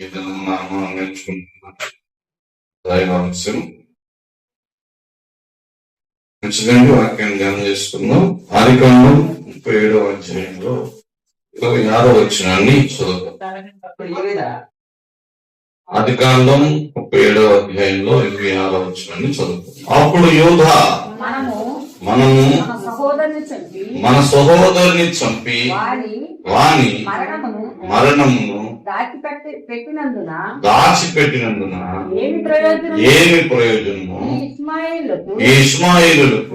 ఇది మనం నేర్చుకుంటున్నాం దైవాంశం. ఖచ్చితంగా వాక్యం ధ్యానం చేసుకుందాం. ఆదికాండం 37వ అధ్యాయంలో 26వ వచనాన్ని చదువుతాం. ఆదికాండం 37వ అధ్యాయంలో 26వ వచనాన్ని చదువుతాం. అప్పుడు యోధా మనము మన సహోదరుని చంపి వాని మరణమును దాచిపెట్టినందున ఏమి ప్రయోజనము? ఈ ఇష్మాయేలులకు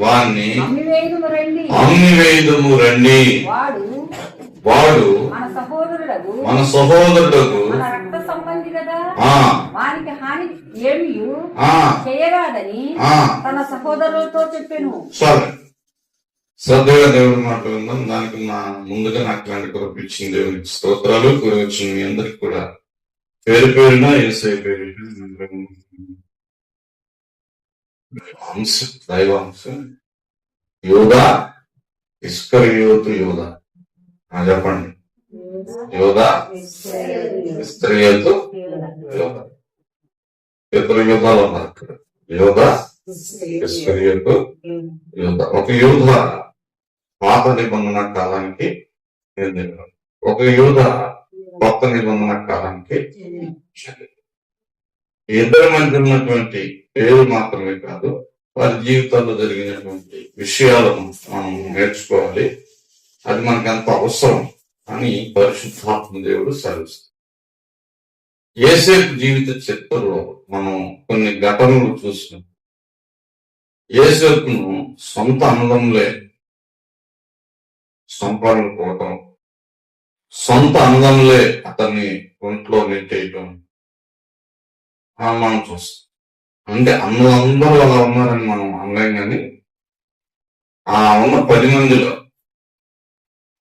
వాణ్ణి అమ్మివేయుదుము రండి. వాడు మన సహోదరుడు వానికి హాని ఏమి చేయరాదని తన సహోదరులతో చెప్పాను. సరే, శ్రద్ధగా దేవుడి మాట విందాం. దానికి ముందుగా నాకు ఇలాంటి కొరకు ఇచ్చిన దేవునికి స్తోత్రాలు. వచ్చిన మీ అందరికి కూడా పేరు పేరున యేసయ్య పేరు దైవాంశం. యోధా ఇస్కరియోతు యోధా చెప్పండి. యోధా ఇస్కరియోతు యోధా. ఇద్దరు యోధాలు ఉన్నారు ఇక్కడ. యోధా ఇస్కరియోతు యోధా. ఒక యోధ పాత నిబంధన కాలానికి చెందినవాడు, ఒక యోధ కొత్త నిబంధన కాలానికి చెందినవాడు. ఇద్దరి మధ్య ఉన్నటువంటి పేరు మాత్రమే కాదు, వారి జీవితాల్లో జరిగినటువంటి విషయాలను మనం నేర్చుకోవాలి. అది మనకు ఎంత అవసరం అని పరిశుద్ధాత్మ దేవుడు సెలవిస్తాడు. యోసేపు జీవిత చరిత్రలో మనం కొన్ని ఘటనలు చూసినాం. యోసేపును సొంత అన్నదమ్ములే సంపాదనుకోవటం, సొంత అన్నదమ్ములే అతన్ని ఒంట్లో నెట్టేయటం మనం చూస్తాం. అంటే అందరూ అలా ఉన్నారని మనం అనలేం, కానీ ఆ ఉన్న 10 మందిలో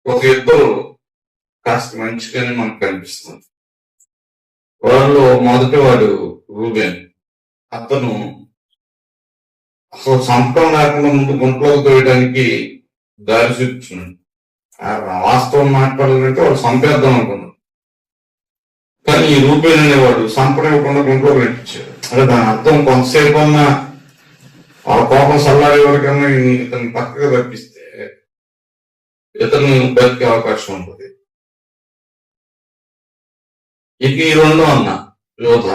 ఒక ఇద్దరు కాస్త మంచిగానే మనకు కనిపిస్తుంది. వాళ్ళు మొదటి వాడు రూబేన్. అతను అసలు సంపడం లేకుండా ముందు గుంట్లోకి తోయడానికి దారి చూపుతున్నాడు. వాస్తవం మాట్లాడాలంటే వాడు సంపేద్దాం అనుకున్నాడు, కానీ ఈ రూబేన్ అనేవాడు సంపడం ఇవ్వకుండా గుంట్లోకి నెట్టించాడు. అంటే దాని అర్థం కొంతసేపు అన్నా వాళ్ళ కోపం సల్లారే వరకన్నా ఇతను పక్కగా తప్పిస్తే ఇతను బతికే అవకాశం ఉంటుంది. ఇక ఈ రెండో అన్న యోధ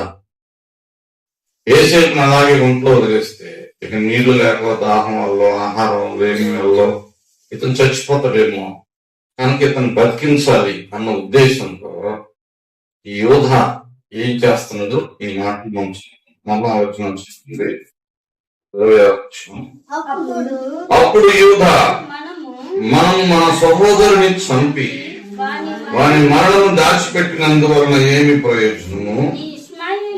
యోసేపుని అలాగే గుంట్లో వదిలేస్తే ఇక నీళ్లు లేక దాహం వల్ల ఆహారం లేని వల్ల ఇతను చచ్చిపోతాడేమో, కనుక ఇతను బతికించాలి అన్న ఉద్దేశంతో ఈ యోధ ఏం చేస్తున్నాడు? ఈ మాట మళ్ళా వచ్చింది. అప్పుడు యోధ మనం మన సహోదరుని చంపి వాని మరణం దాచిపెట్టినందువలన ఏమి ప్రయోజనము?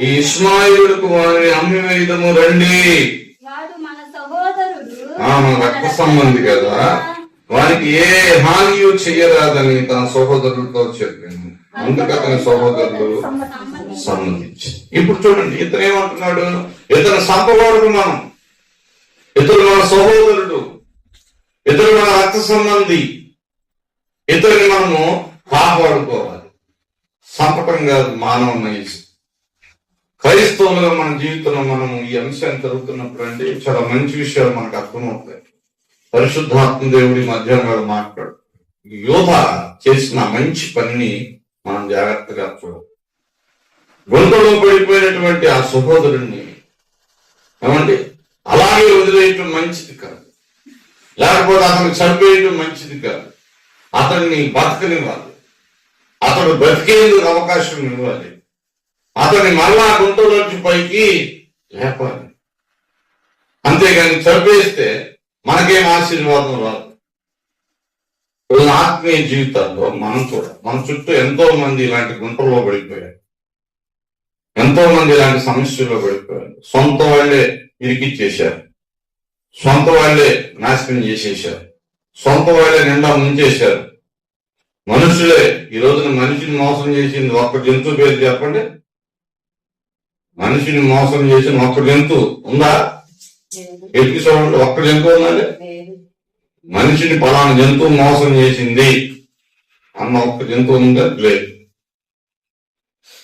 ఈ ఇష్మాయేలుకు వారిని అమ్మివేయుదము రండి. మన రక్త సంబంధి కదా, వారికి ఏ హానియు చెయ్యరాదని తన సహోదరులతో చెప్పింది. అందుకు అతని సహోదరులు సమ్మతించి. ఇప్పుడు చూడండి, ఇతను ఏమంటున్నాడు? ఇతను సంపవాడు, మనం ఇతడు మన సహోదరుడు, ఇతడు మన రక్త సంబంధి, ఇతరుని మనము కాపాడుకోవాలి. సంపటం కాదు, మానవ నైజం. క్రైస్తవులుగా మన జీవితంలో మనము ఈ అంశాన్ని జరుగుతున్నప్పుడు అంటే చాలా మంచి విషయాలు మనకు అర్థమవుతాయి. పరిశుద్ధాత్మ దేవుడి మధ్యాహ్నం మాట్లాడు. యోధ చేసిన మంచి పనిని మనం జాగ్రత్తగా చూడాలి. గుంటలో పడిపోయినటువంటి ఆ సహోదరుణ్ణి ఏమండి అలాగే వదిలేయటం మంచిది కాదు, లేకపోతే అతను చంపేయటం మంచిది కాదు. అతన్ని బతకనివ్వాలి, అతడు బతికేందుకు అవకాశం ఇవ్వాలి, అతన్ని మళ్ళా గుంటలోంచి పైకి లేపాలి. అంతేగాని చంపేస్తే మనకేం ఆశీర్వాదం రాదు. ఆత్మీయ జీవితాల్లో మనం చూడాలి, మన చుట్టూ ఎంతో మంది ఇలాంటి గుంటల్లో పడిపోయారు, ఎంతో మంది ఇలాంటి సమస్యల్లో పడిపోయారు. సొంత వాళ్లే ఇరికిచ్చేశారు, సొంత వాళ్లే నాశనం చేసేశారు, సొంత వాళ్లే నిండా ముంచేశారు. మనుషులే ఈ రోజున మనిషిని మోసం చేసింది ఒక్క జంతువు పేరు చెప్పండి. మనిషిని మోసం చేసిన ఒక్క జంతువు ఉందా? ఎత్తి చూడండి, ఒక్క జంతువు ఉన్నది. మనిషిని పలానా జంతువు మోసం చేసింది అన్న ఒక్క జంతువు ఉందా? లేదు.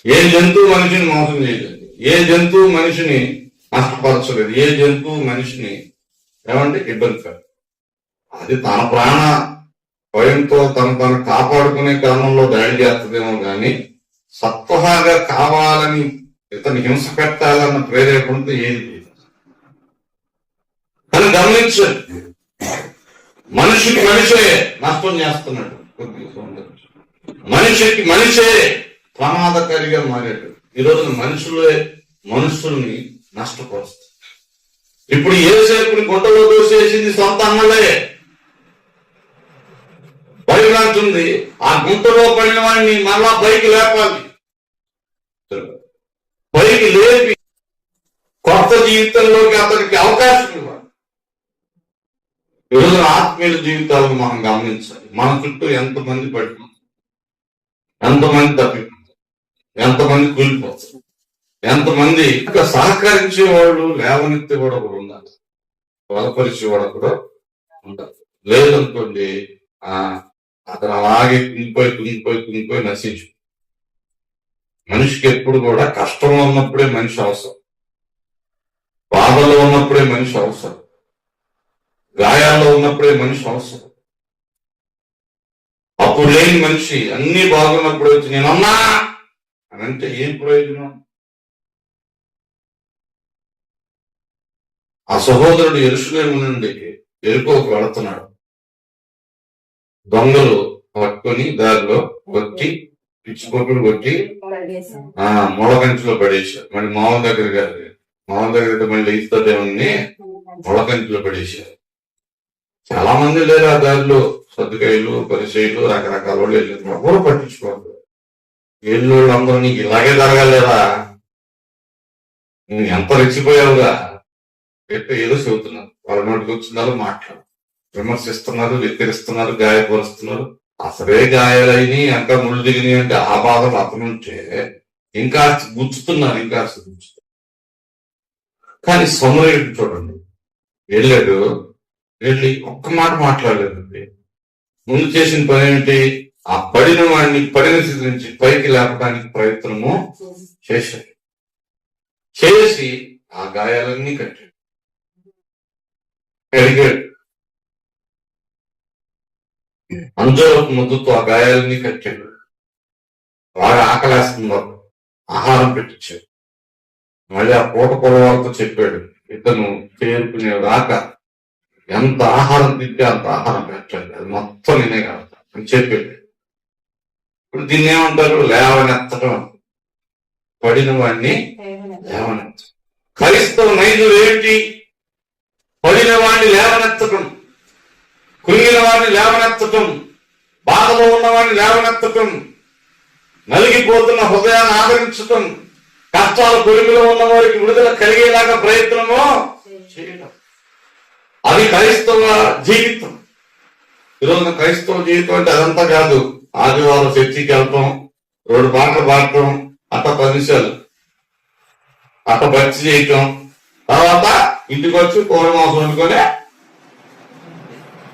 ఏ జంతువు మనిషిని మోసం చేయలేదు, ఏ జంతువు మనిషిని నష్టపరచలేదు, ఏ జంతువు మనిషిని ఏమంటే ఇబ్బంది కాదు. అది తన ప్రాణ భయంతో తను కాపాడుకునే క్రమంలో దాడి చేస్తుందేమో కానీ సత్వహాగా కావాలని ఇతను హింస పెట్టాలన్న ప్రేరేపణతో ఏది లేదు. కానీ గమనించండి, మనిషికి మనిషే నష్టం చేస్తున్నాడు, మనిషికి మనిషే ప్రమాదకారిగా మారాడు. ఈ రోజున మనుషుల్ని నష్టపరుస్తుంది. ఇప్పుడు ఏసేపుని గుంటలో దోసేసింది సొంత అన్నలే. బయలుంటుంది, ఆ గుంటలో పడిన వాడిని మళ్ళా పైకి లేపాలి, పైకి లేపి కొత్త జీవితంలోకి అతనికి అవకాశం ఇవ్వాలి. ఈరోజు ఆత్మీయ జీవితాలను మనం గమనించాలి. మన చుట్టూ ఎంతమంది పడిపోతారు, ఎంతమంది తప్పిపోతారు, ఎంతమంది కూలిపోతారు, ఎంతమంది ఇంకా సహకరించే వాళ్ళు లేవనెత్తే కూడా ఉండాలి, బలపరిచేవాడు కూడా ఉండాలి. లేదనుకోండి అతను అలాగే కుంగిపోయి నశించు. మనిషికి ఎప్పుడు కూడా కష్టంలో ఉన్నప్పుడే మనిషి అవసరం, బాధలో ఉన్నప్పుడే మనిషి అవసరం, గాయాల్లో ఉన్నప్పుడే మనిషి అవసరం. అప్పుడు లేని మనిషి అన్ని బాగున్నప్పుడు వచ్చి నేనన్నా అని అంటే ఏం ప్రయోజనం? ఆ సహోదరుడు యెరూషలేము నుండి యెరికోకు వెళుతున్నాడు. దొంగలు పట్టుకొని దారిలో కొట్టి పిచ్చిపోకులు కొట్టి మొలకంచిలో పడేశారు. మళ్ళీ మామూలు దగ్గర మళ్ళీ ఇస్తేమని మొలకంచిలో పడేశారు. చాలా మంది లేరు ఆ దారిలో, సర్దుకాయలు పరిచయలు రకరకాల వాళ్ళు వెళ్ళారు. ఎవరు పట్టించుకోరు. ఏళ్ళు అందరూ నీకు ఇలాగే జరగలేరా, నువ్వు ఎంత రెచ్చిపోయావుగా ఏదో చెబుతున్నారు. వాళ్ళ నోటికి వచ్చినారు, మాట్లాడు విమర్శిస్తున్నారు, వెక్కిరిస్తున్నారు, గాయపరుస్తున్నారు. అసలే గాయాలైనవి ఇంకా ముళ్ళు దిగినాయి అంటే ఆ బాధలు అతనుంటే ఇంకా గుచ్చుతున్నారు. కానీ సమరయుడు చూడండి, వెళ్ళి ఒక్క మాట మాట్లాడలేదండి. ముందు చేసిన పని ఏంటి? ఆ పడిన వాడిని పడిన స్థితి నుంచి పైకి లేపడానికి ప్రయత్నము చేశాడు. చేసి ఆ గాయాలన్నీ కడిగాడు. అంజూరపు ముద్దుతో ఆ గాయాలన్నీ కట్టాడు. బాగా ఆకలేస్తున్నారు, ఆహారం పెట్టించాడు. మళ్ళీ ఆ పూట పొలవాళ్ళతో చెప్పాడు, ఇతను చేరుకునే రాక ఎంత ఆహారం తింటే అంత ఆహారం పెట్టండి, అది మొత్తం నేనే కడతా అని చెప్పాడు. ఇప్పుడు దీన్ని ఏమంటారు? లేవనెత్తడం. పడిన వాడిని లేవనెత్త. క్రైస్తవ నైజులు ఏంటి? పడిన వాడిని లేవనెత్తటం, కృంగిన వాడిని లేవనెత్తటం, బాధలో ఉన్నవాడిని లేవనెత్తటం, నలిగిపోతున్న హృదయాన్ని ఆదరించటం, కష్టాల కొలిమిలో ఉన్న వారికి విడుదల కలిగేలాగా ప్రయత్నము చేయడం. అది క్రైస్తవ జీవితం. ఈరోజు క్రైస్తవ జీవితం అంటే అదంతా కాదు. ఆదివారం చర్చికి వెళ్ళటం, 2 పాటలు పాడటం, అట్ట 10 నిమిషాలు అట్ట భక్తి చేయటం, తర్వాత ఇంటికి వచ్చి కూర మాంసం వండుకొని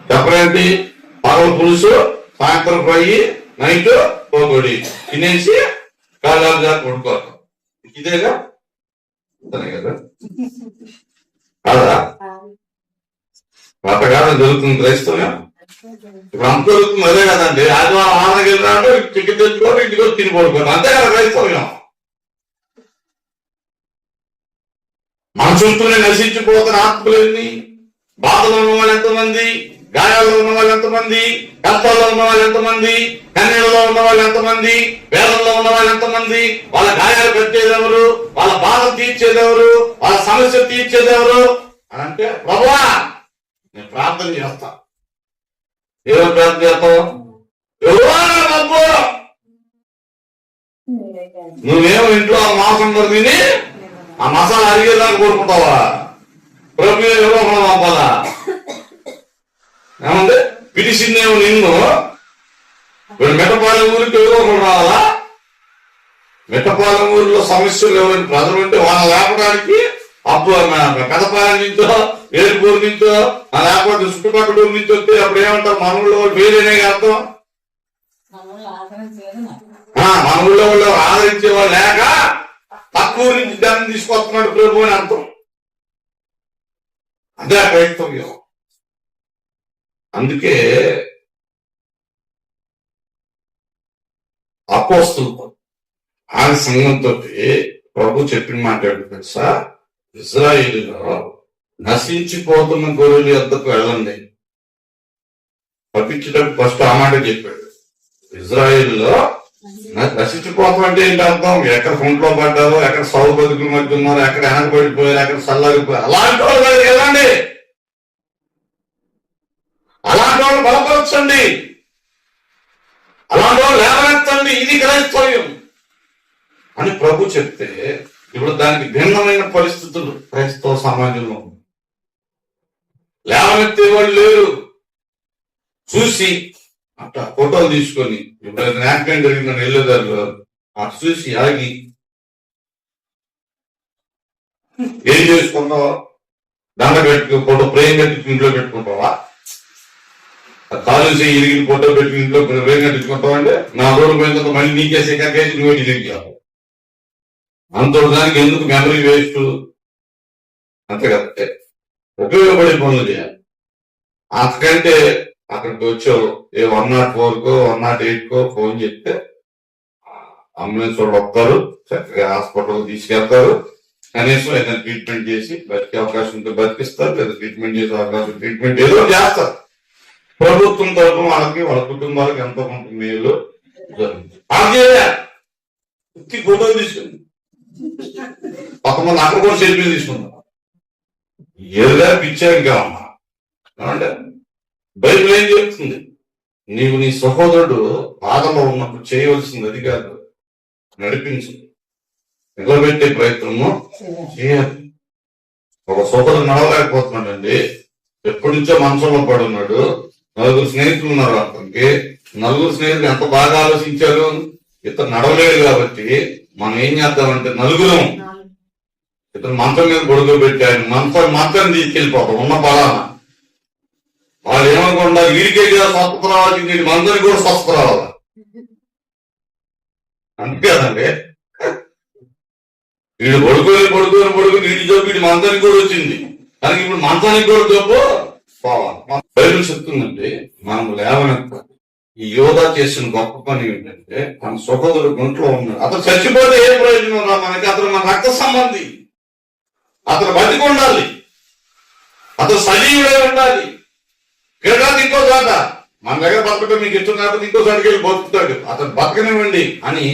చెప్పరేంటి పగల పులుసు, సాయంత్రం ఫ్రై, నైట్ పోగొడి తినేసి కాలాలు దాకా వండుకోవటం. ఇదేగా కదా కాదా? గతకాలం జరుగుతుంది క్రైస్తవం. ఇప్పుడు అంత జరుగుతుంది అదే కదండి. ఆదివారం ఆహారం వెళ్ళినాడు, టికెట్ తెచ్చుకోవడం, ఇంటికి వచ్చి తిని పడుకోవడం, అంతే కదా క్రైస్తవ్యం. మన చుట్టూనే నశించిపోతున్న ఆత్మలన్నీ. బాధలో ఉన్న వాళ్ళు ఎంతమంది, గాయాల్లో ఉన్న వాళ్ళు ఎంతమంది, కష్టాల్లో ఉన్న వాళ్ళు ఎంతమంది, కన్నీళ్ళలో ఉన్న వాళ్ళు ఎంతమంది, వేదంలో ఉన్న వాళ్ళు ఎంతమంది. వాళ్ళ గాయాలు పెట్టేదెవరు, వాళ్ళ బాధ తీర్చేదెవరు, వాళ్ళ సమస్య తీర్చేదెవరు అని అంటే ప్రభువా నేను ప్రార్థన చేస్తా. ఏదో ప్రార్థన చేస్తావు? బాబు నువ్వేమో ఇంట్లో ఆ మాంసం తిని ఆ మసాలా అరిగేదాకా కోరుకుంటావా? ప్రభు ఎవరో పంపాలా? ఏమంటే పిలిచిందేమో నిన్ను. ఇప్పుడు మెట్టపాలెం ఊరికి ఎవరో ఒకరు రావాలా? మెట్టపాలెం ఊరిలో సమస్యలు ఎవరైనా ప్రజలు ఉంటే వాళ్ళని లేపడానికి అప్పుడు కథపాలెం నుంచో ఏడుపూరు నుంచో లేకపోతే చుట్టుపక్కల ఊరి నుంచి వస్తే అప్పుడు ఏమంటారు? మన ఊళ్ళో వేరేనే అర్థం. మన ఊళ్ళో వాళ్ళు ఆదరించేవాళ్ళు లేక తక్కువ నుంచి దాన్ని తీసుకొస్తున్నాడు ప్రభు అని అర్థం. అదే క్రైస్తవ్యం. అందుకే అపోస్తలుతో ఆ సంఘంతో ప్రభు చెప్పిన మాట తెలుసా, ఇజ్రాయేలులో నశించిపోతున్న గొర్రెల యొద్దకు వెళ్ళండి. పంపించేటప్పుడు ఫస్ట్ ఆ మాట చెప్పాడు. ఇజ్రాయేలులో నశించిపోతాం అంటే ఏంటి అర్థం? ఎక్కడ గుంట్లో పడ్డారో, ఎక్కడ సౌ బతుకుల మధ్య ఉన్నారో, ఎక్కడ వెనకబడిపోయారు, ఎక్కడ చల్లారిపోయారు, అలాంటి వాళ్ళు దగ్గరికి వెళ్ళండి. అలాంటి వాళ్ళు బలపరచండి, అలాంటి వాళ్ళు లేవనెత్తండి. ఇది క్రైస్తవ్యం అని ప్రభు చెప్తే, ఇప్పుడు దానికి భిన్నమైన పరిస్థితులు క్రైస్తవ సమాజంలో లేవనెత్తే వాళ్ళు లేరు. చూసి అట్లా ఫోటోలు తీసుకొని, ఇప్పుడు యాక్సిడెంట్ జరిగిందని వెళ్ళేదారిలో అటు చూసి ఆగి ఏం చేసుకుంటావా? దండ పెట్టుకు ఫోటో ఫ్రేమ్ కట్టి ఇంట్లో పెట్టుకుంటావా? కాలు చేయి ఇరిగిన ఫోటో పెట్టి ఇంట్లో ఫ్రేమ్ కట్టించుకుంటావా? అంటే నా రోజు పోయిన తర్వాత మళ్ళీ నీకేసి కక్కేసి నువ్వు డిలీట్ చేయాలి. అంత దానికి ఎందుకు మెమరీ వేస్ట్? అంతే కదా, ఉపయోగపడే పనులు చేయాలి. అంతకంటే అక్కడికి వచ్చావు ఏ 104కో 108కో ఫోన్ చెప్తే అంబులెన్స్ వాళ్ళు వస్తారు, చక్కగా హాస్పిటల్ తీసుకెళ్తారు. కనీసం ఏదైనా ట్రీట్మెంట్ చేసి బతికే అవకాశం ఉంటే బతికిస్తారు, లేదా ట్రీట్మెంట్ చేసే అవకాశం ట్రీట్మెంట్ ఏదో చేస్తారు. ప్రభుత్వం తరఫున వాళ్ళకి వాళ్ళ కుటుంబాలకు ఎంతో కొంత మేలు జరుగుతుంది. ఫోటోలు తీసుకుంది, కొంతమంది అక్కడ కూడా సెల్ఫీ తీసుకుందాం. ఏదో పిచ్చారు కావమ్మా. అంటే బైబిల్ ఏం చెప్తుంది? నీవు నీ సహోదరుడు బాధలో ఉన్నప్పుడు చేయవలసింది అది కాదు, నడిపించు, నిలబెట్టే ప్రయత్నము చేయాలి. ఒక సోదరుడు నడవలేకపోతున్నాడండి, ఎప్పటి నుంచో మనసులో పడి ఉన్నాడు. 4 స్నేహితులు ఉన్నారు అతనికి. 4 స్నేహితులు ఎంత బాగా ఆలోచించారు, ఇతను నడవలేదు కాబట్టి మనం ఏం చేద్దామంటే నలుగురం ఇతను మంచం మీద గొడుగు ఆయన మంచం తీసుకెళ్ళిపోతాం ఉన్న బలాన. వాళ్ళు ఏమనుకుంటా, వీడికే కదా స్వస్థత రావాలి, వీడి మందరికి కూడా స్వస్థత రావాలి. అంతే కదండి, వీడు పడుకొని వీడి జబ్బు వీడి మంచానికి కూడా వచ్చింది. కానీ ఇప్పుడు మంచానికి కూడా జబ్బు పోవాలి. బైబిల్ చెప్తుందండి, మనం లేవనెత్తాలి. ఈ యోధా చేసిన గొప్ప పని ఏంటంటే, మన సహోదరుడు గుంట్లో ఉన్నాడు. అతను చచ్చిపోతే ఏ ప్రయోజనం రా మనకి? అతను మన రక్త సంబంధి, అతను బతికి ఉండాలి, అతను సజీవుడై ఉండాలి. కేటాది ఇంకో చోట మన దగ్గర బతకడం మీకు ఇష్టం కాకపోతే ఇంకో చోటకి వెళ్ళి బతుకుతాడు, అతను బతకనివ్వండి అని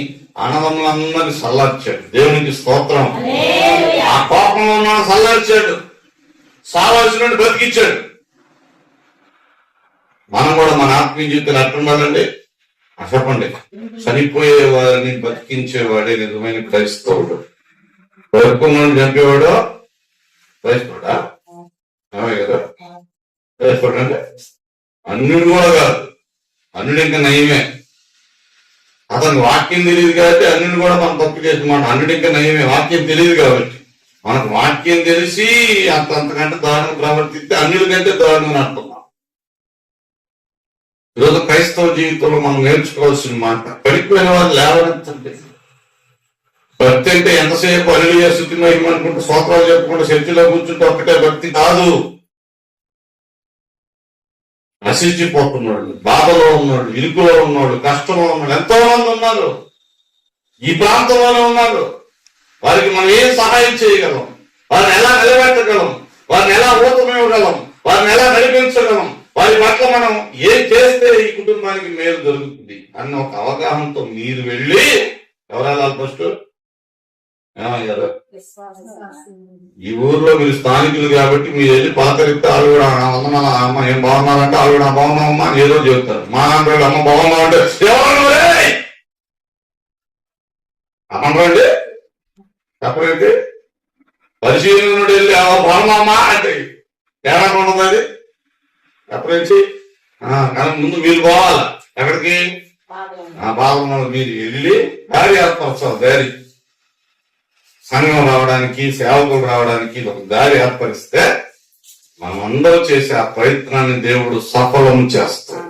అన్నదమ్ములందరినీ సల్లార్చాడు. దేవునికి స్తోత్రం. ఆ కోపంలో ఉన్న సల్లార్చాడు, సావాల్సిన బతికిచ్చాడు. మనం కూడా మన ఆత్మీయ జీవితాలు అట్టుండాలండి. చెప్పండి, చనిపోయే వారిని బతికించేవాడే నిజమైన క్రైస్తవుడు. బతుకున్నాడు చంపేవాడు క్రైస్తవుడా? ఏమే కదా క్రైస్తవుడు అంటే అన్యుడు కూడా కాదు, అన్యుడు ఇంకా నయమే. అతను వాక్యం తెలియదు కాబట్టి అన్యుడు కూడా మనం తప్పు చేస్తున్నాం. అన్యుడు ఇంకా నయమే, వాక్యం తెలియదు కాబట్టి. మనకు వాక్యం తెలిసి అంతకంటే దారుణం ప్రవర్తిస్తే అన్యుడి కంటే దారుణం అంటున్నాం. ఈరోజు క్రైస్తవ జీవితంలో మనం నేర్చుకోవాల్సిన మాట, పడిపోయిన వారు లేవనెత్తండి. భక్తి అంటే ఎంతసేపు హల్లెలూయా స్తుతి మహిమ అనుకుంటూ స్తోత్రాలు చెప్పుకుంటూ చర్చిలో కూర్చుంటే ఒక్కటే భక్తి కాదు. నశించిపోతున్నాడు, బాధలో ఉన్నాడు, ఇరుకులో ఉన్నాడు, కష్టంలో ఉన్నాడు, ఎంతో మంది ఉన్నారు. ఈ ప్రాంతంలోనే ఉన్నారు. వారికి మనం ఏం సహాయం చేయగలం? వారిని ఎలా నిలబెట్టగలం? వారిని ఎలా ఊతమివ్వగలం? వారిని ఎలా నడిపించగలం? వారి పట్ల మనం ఏం చేస్తే ఈ కుటుంబానికి మేలు జరుగుతుంది అన్న ఒక అవగాహనతో మీరు వెళ్ళి, ఎవరు ఫస్ట్ ఏమయ్యారు? ఈ ఊర్లో మీరు స్థానికులు కాబట్టి మీరు వెళ్ళి పలకరిస్తే వాళ్ళు కూడా వందనాలు అమ్మ ఏం బాగున్నారంటే వాళ్ళు కూడా బాగున్నామమ్మా అని ఏదో చెబుతారు. మా నాన్న అమ్మ బాగున్నావు అంటే ఎవరు అమ్మండి చెప్పండి. పరిశీలనుడు వెళ్ళి బాగున్నామా అంటే తేడా ఉండదు అది చెప్పరించి. కానీ ముందు మీరు పోవాలి ఎక్కడికి? బాగున్నాడు మీరు వెళ్ళి దారి ఏర్పరచాలి. దారి సంఘం రావడానికి, సేవకులు రావడానికి ఒక దారి ఏర్పరిస్తే మనమందరూ చేసే ఆ ప్రయత్నాన్ని దేవుడు సఫలం చేస్తాడు.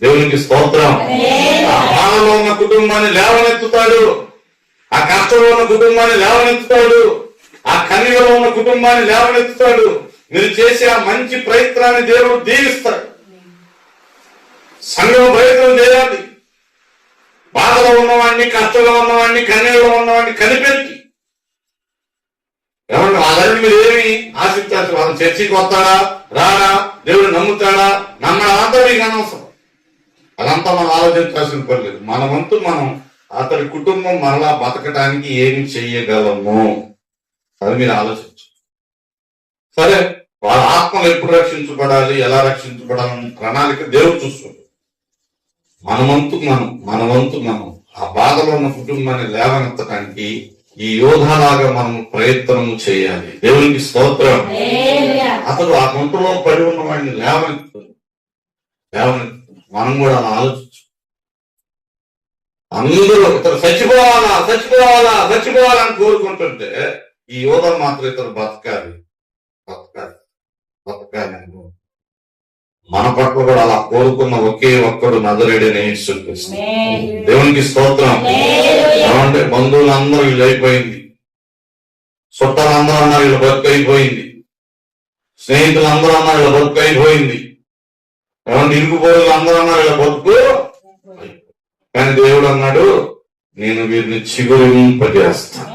దేవునికి స్తోత్రం. ఆ బాధలో ఉన్న కుటుంబాన్ని లేవనెత్తుతాడు, ఆ కష్టంలో ఉన్న కుటుంబాన్ని లేవనెత్తుతాడు, ఆ కన్నీలో ఉన్న కుటుంబాన్ని లేవనెత్తుతాడు. మీరు చేసే ఆ మంచి ప్రయత్నాన్ని దేవుడు దీవిస్తాడు. సంఘం ప్రయత్నం చేయాలి. బాధలో ఉన్నవాడిని, కష్టంలో ఉన్నవాడిని, కన్నీళ్ళలో ఉన్నవాడిని కనిపెట్టి ఏమన్నా వాళ్ళని మీరు ఏమి ఆశించాల్సి, వాళ్ళ చర్చికి వస్తాడా రాడా, దేవుడు నమ్ముతాడా నమ్మడం అంతా మీకు అనవసరం. అదంతా మనం ఆలోచించాల్సిన పని లేదు. మన వంతు మనం అతడి కుటుంబం మరలా బతకడానికి ఏమి చెయ్యగలము అది మీరు ఆలోచించు. సరే, వాళ్ళ ఆత్మలు ఎప్పుడు రక్షించబడాలి, ఎలా రక్షించబడాలని ప్రణాళిక దేవుడు చూసుకుంటాడు. మన వంతు మనం ఆ బాధలో ఉన్న కుటుంబాన్ని లేవనెత్తడానికి ఈ యోధాలాగా మనం ప్రయత్నం చేయాలి. దేవునికి స్తోత్రం. అతడు ఆ గుంటలో పడి ఉన్న వాడిని లేవనెత్తు. మనం కూడా అలా ఆలోచించు. అందరూ ఇతరు చచ్చిపోవాలని కోరుకుంటుంటే ఈ యోధలు మాత్రం ఇతరు బతకాలి. మన పట్ల కూడా అలా కోరుకున్న ఒకే ఒక్కడు నజరేయుడైన యేసుక్రీస్తు. దేవునికి స్తోత్రం. ఏమంటే బంధువులందరూ వీళ్ళు అయిపోయింది, చుట్టాలందరూ అన్నారు వీళ్ళ బతుకు అయిపోయింది, స్నేహితులందరూ అన్నారు వీళ్ళ బతుకు అయిపోయింది, ఏమంటే ఇరుకుపోరులు అందరూ అన్నారు వీళ్ళ బతుకు. కానీ దేవుడు అన్నాడు, నేను వీరిని చిగురింపజేస్తాను,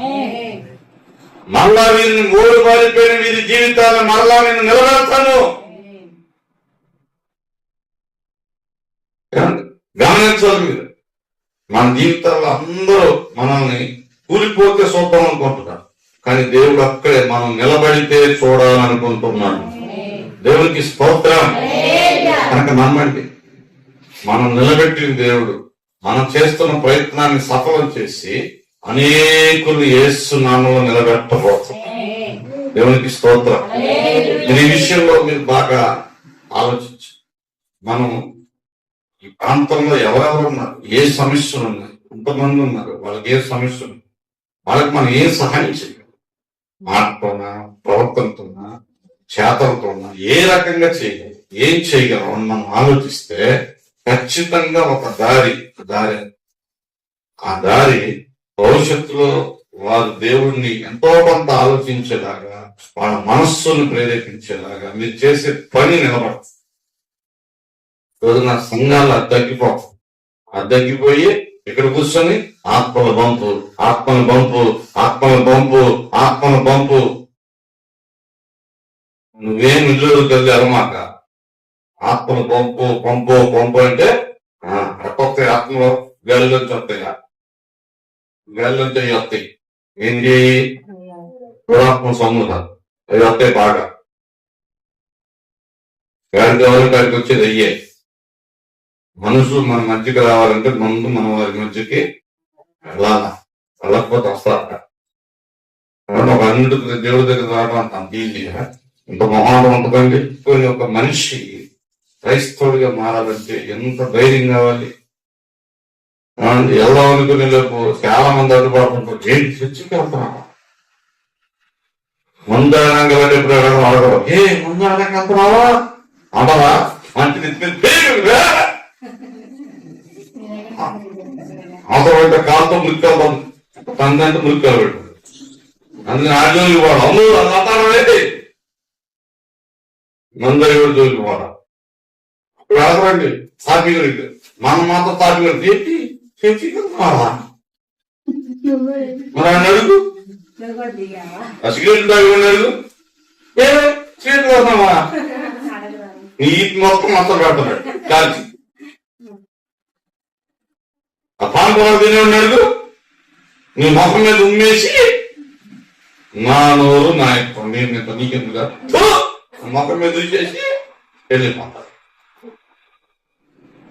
మరలా వీరిని మూడు పారిపోయిన వీరి జీవితాలను మరలా నేను నిలబెడతాను. గమనించాలి మీరు. మన జీవితాల్లో అందరూ మనల్ని కూలిపోతే చూద్దాం అనుకుంటున్నారు, కానీ దేవుడు అక్కడే మనం నిలబడితే చూడాలనుకుంటున్నాడు. దేవునికి స్తోత్రం. కనుక నమ్మండి, మనం నిలబెట్టిన దేవుడు మనం చేస్తున్న ప్రయత్నాన్ని సఫలం చేసి అనేకులు యేసు నామములో నిలబెట్టబోతాం. దేవునికి స్తోత్రం. ఈ విషయంలో మీరు బాగా ఆలోచించు. మనం ఈ ప్రాంతంలో ఎవరెవరు ఉన్నారు, ఏ సమస్యలు ఉన్నాయి, ఎంతమంది ఉన్నారు, వాళ్ళకి ఏ సమస్యలు, వాళ్ళకి మనం ఏం సహాయం చేయాలి, మాటతోనా, ప్రవర్తనతోనా, చేతలతోనా, ఏ రకంగా చేయగలం, ఏం చేయగలం అని మనం ఆలోచిస్తే ఖచ్చితంగా ఒక దారి ఆ దారి భవిష్యత్తులో వారు దేవుణ్ణి ఎంతో కొంత ఆలోచించేలాగా, వాళ్ళ మనస్సును ప్రేరేపించేలాగా మీరు చేసే పని నిలబడుతుంది. రోజు నా సంఘాలు అది తగ్గిపోయి ఇక్కడ కూర్చొని ఆత్మల బంపు నువ్వేం ఇల్లు కలిసి అరమాక. ఆత్మల పంపు అంటే ఒక్కొక్క ఆత్మలో గాలిలోంచి వస్తాయి. ఏంటి పురాత్మ సొమ్ముతారు, అవి వస్తాయి బాగా. గాలి కావాలి, గాలికి వచ్చేది అయ్యాయి. మనుషులు మన మధ్యకి రావాలంటే ముందు మన వారి మధ్యకి వెళ్ళకపోతే వస్తారట. ఒక అన్నిటికి దేవుడి దగ్గర రావడం అంత ఈజీగా, ఇంత మొహాలు ఉంటుందండి. కొన్ని ఒక మనిషి క్రైస్తవుడిగా మారాలంటే ఎంత ధైర్యం కావాలి. ఎలా అనుకునే లేపు చాలా మంది అడ్డుపడుతుంటారు. ఏంటి చర్చికి వెళ్తున్నావా, ముందు అనగానే ఎప్పుడు అడగడం, ముందు అనగా వెళ్తున్నావా అంటావా, మంచి అవసరమైతే కాలుతో మురికాలు తందంటే మురికాలు పెట్టు. అందుకని ఆ జోలికి పోవడం, అవును అది అంటానండి, మందరి కూడా జోలికి పోవడం. అప్పుడు అడగరండి సాపిగడికి, మనం మాత్రం సాపిగడి ఏంటి మరి ఆయన అడుగు, ఆ సిగరెట్ తాగి అడుగు, సిగరెట్ కోసమా నీ మొత్తం పెడతాడు కాల్చి. ఆ పాన్ పొలం తినే ఉన్నాడు, నీ మొహం మీద ఉమ్మేసి నా నోరు నా యొక్క నేను నీకెందుగా మొహం మీద చూసేసి వెళ్ళిపోతాడు.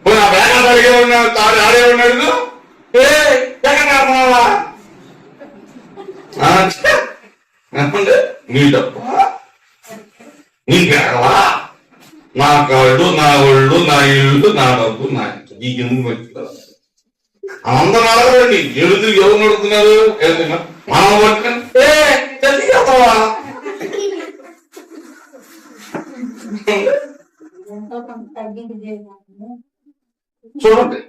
ఆ బ్యాగ్ అడిగే ఉన్నాడు, ఆడే ఉన్నాడు, నీ డబ్బు నీ బ్యాగవా, నా కాళ్ళు, నా ఒళ్ళు, నా ఇళ్ళు, నా డబ్బు, నా నీకెందుకు వచ్చిందా అందరూ అడగండి. ఎవరు నడుతున్నారు, మనం పట్టుకుని ఎంతో కొంత తగ్గింది చేయాలి. చూడండి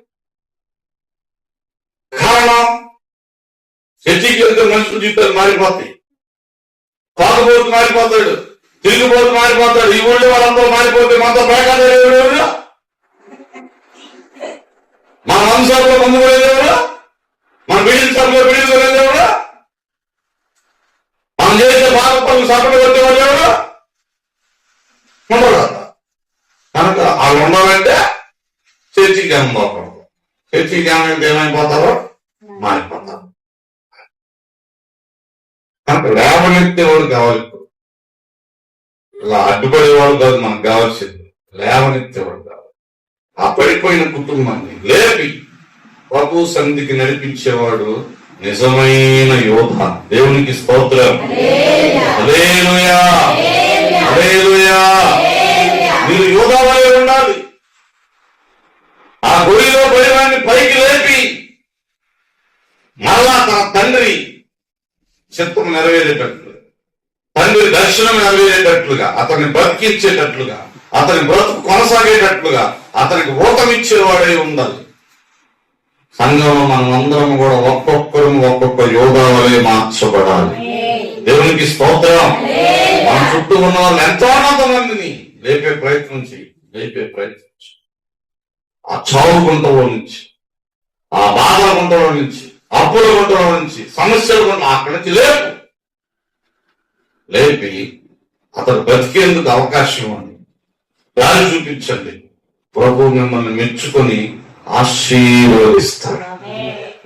కారణం, చర్చికి వెళ్తే మనుషుల జీవితాలు మారిపోతాయి. తాగుబోతు మారిపోతాడు, తిరిగిపోతు మారిపోతాడు. ఈ ఊళ్ళో వాళ్ళందరూ మారిపోతే మనతో బేకారు ఎవరు? మన వంశాల్లో ముందు వెళ్ళేవారు, మన బిల్డింగ్ సభలో బిల్డింగ్ వెళ్ళేవారు, మనం చేసే బాధ పనులు సపరేట్ కొట్టేవాళ్ళు ఎవరు ఉండరు కదా. కనుక వాళ్ళు ఉండాలంటే చర్చికి జ్ఞానం పోకూడదు. చర్చికి జ్ఞానం ఏమైపోతారో మారిపోతారు. కనుక లేవనెత్తేవాడు కావాలి. ఇప్పుడు ఇలా అడ్డుపడేవాడు కాదు మనకు కావాల్సింది, లేవనెత్తేవాడు కావాలి. ఆ పడిపోయిన కుటుంబాన్ని లేపి ప్రభు సన్నిధికి నడిపించేవాడు నిజమైన యోధ. దేవునికి స్తోత్రం. హల్లెలూయా, హల్లెలూయా. మీరు యోధావలే ఉండాలి. ఆ గుడిలో పడివాడిని పైకి లేపి మరలా తన తండ్రి చిత్తం నెరవేరేటట్లు, తండ్రి దర్శనం నెరవేరేటట్లుగా, అతన్ని బతికించేటట్లుగా, అతని బ్రతుకు కొనసాగేటట్లుగా అతనికి ఊతమిచ్చేవాడై ఉండాలి. సంఘంలో మనం అందరం కూడా ఒక్కొక్కరు ఒక్కొక్క యోగావలే మార్చబడాలి. దేవునికి స్తోత్రం. మన చుట్టూ ఉన్న వాళ్ళు ఎంతో మందిని లేపే ప్రయత్నం చేయి, లేపే ప్రయత్నం చేయి. ఆ చావు గుంటలో నుంచి, ఆ బాధల గుంటలో నుంచి, అప్పుల గుంటలో నుంచి, సమస్యల గుంట అక్కడి నుంచి లేపి అతను బతికేందుకు అవకాశం ఇవ్వండి, దారి చూపించండి. ప్రభు మిమ్మల్ని మెచ్చుకొని ఆశీర్వదిస్తారు.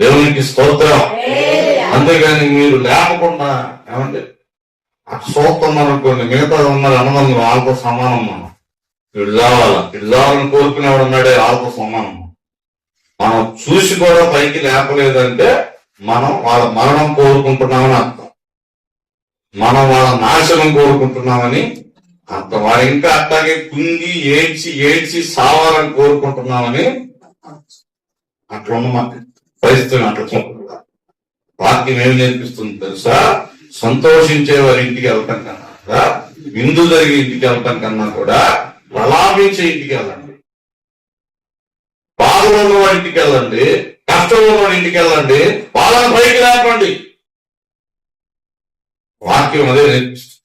దేవునికి స్తోత్రం. అంతేగాని మీరు లేకుండా ఏమంటే చూస్తున్నాం అనుకోండి, మిగతా ఉన్నారు అన్నదమ్ములు వాళ్ళతో సమానం. మనం ఇటు చావాలని కోరుకునేవాడు ఉన్నాడే వాళ్ళతో సమానం. మనం చూసి కూడా పైకి లేపలేదంటే మనం వాళ్ళ మరణం కోరుకుంటున్నామని అర్థం, మనం వాళ్ళ నాశనం కోరుకుంటున్నామని అర్థం. వాడు ఇంకా అట్లాగే కుంగి ఏడ్చి సావాలని కోరుకుంటున్నామని అట్లా ఉన్న మాకు పరిస్థితి. అట్లా చూడాలి. వాక్యం ఏమి నేర్పిస్తుంది తెలుసా? సంతోషించే వారి ఇంటికి వెళ్ళటం కన్నా, విందు జరిగే ఇంటికి వెళ్ళటం కన్నా కూడా ప్రలాపించే ఇంటికి వెళ్ళండి. బాధలో ఉన్న వాడి ఇంటికి వెళ్ళండి, కష్టంలో ఉన్న వాడి ఇంటికి వెళ్ళండి, వాళ్ళని పైకి లేపండి. వాక్యం అదే నేర్పిస్తుంది.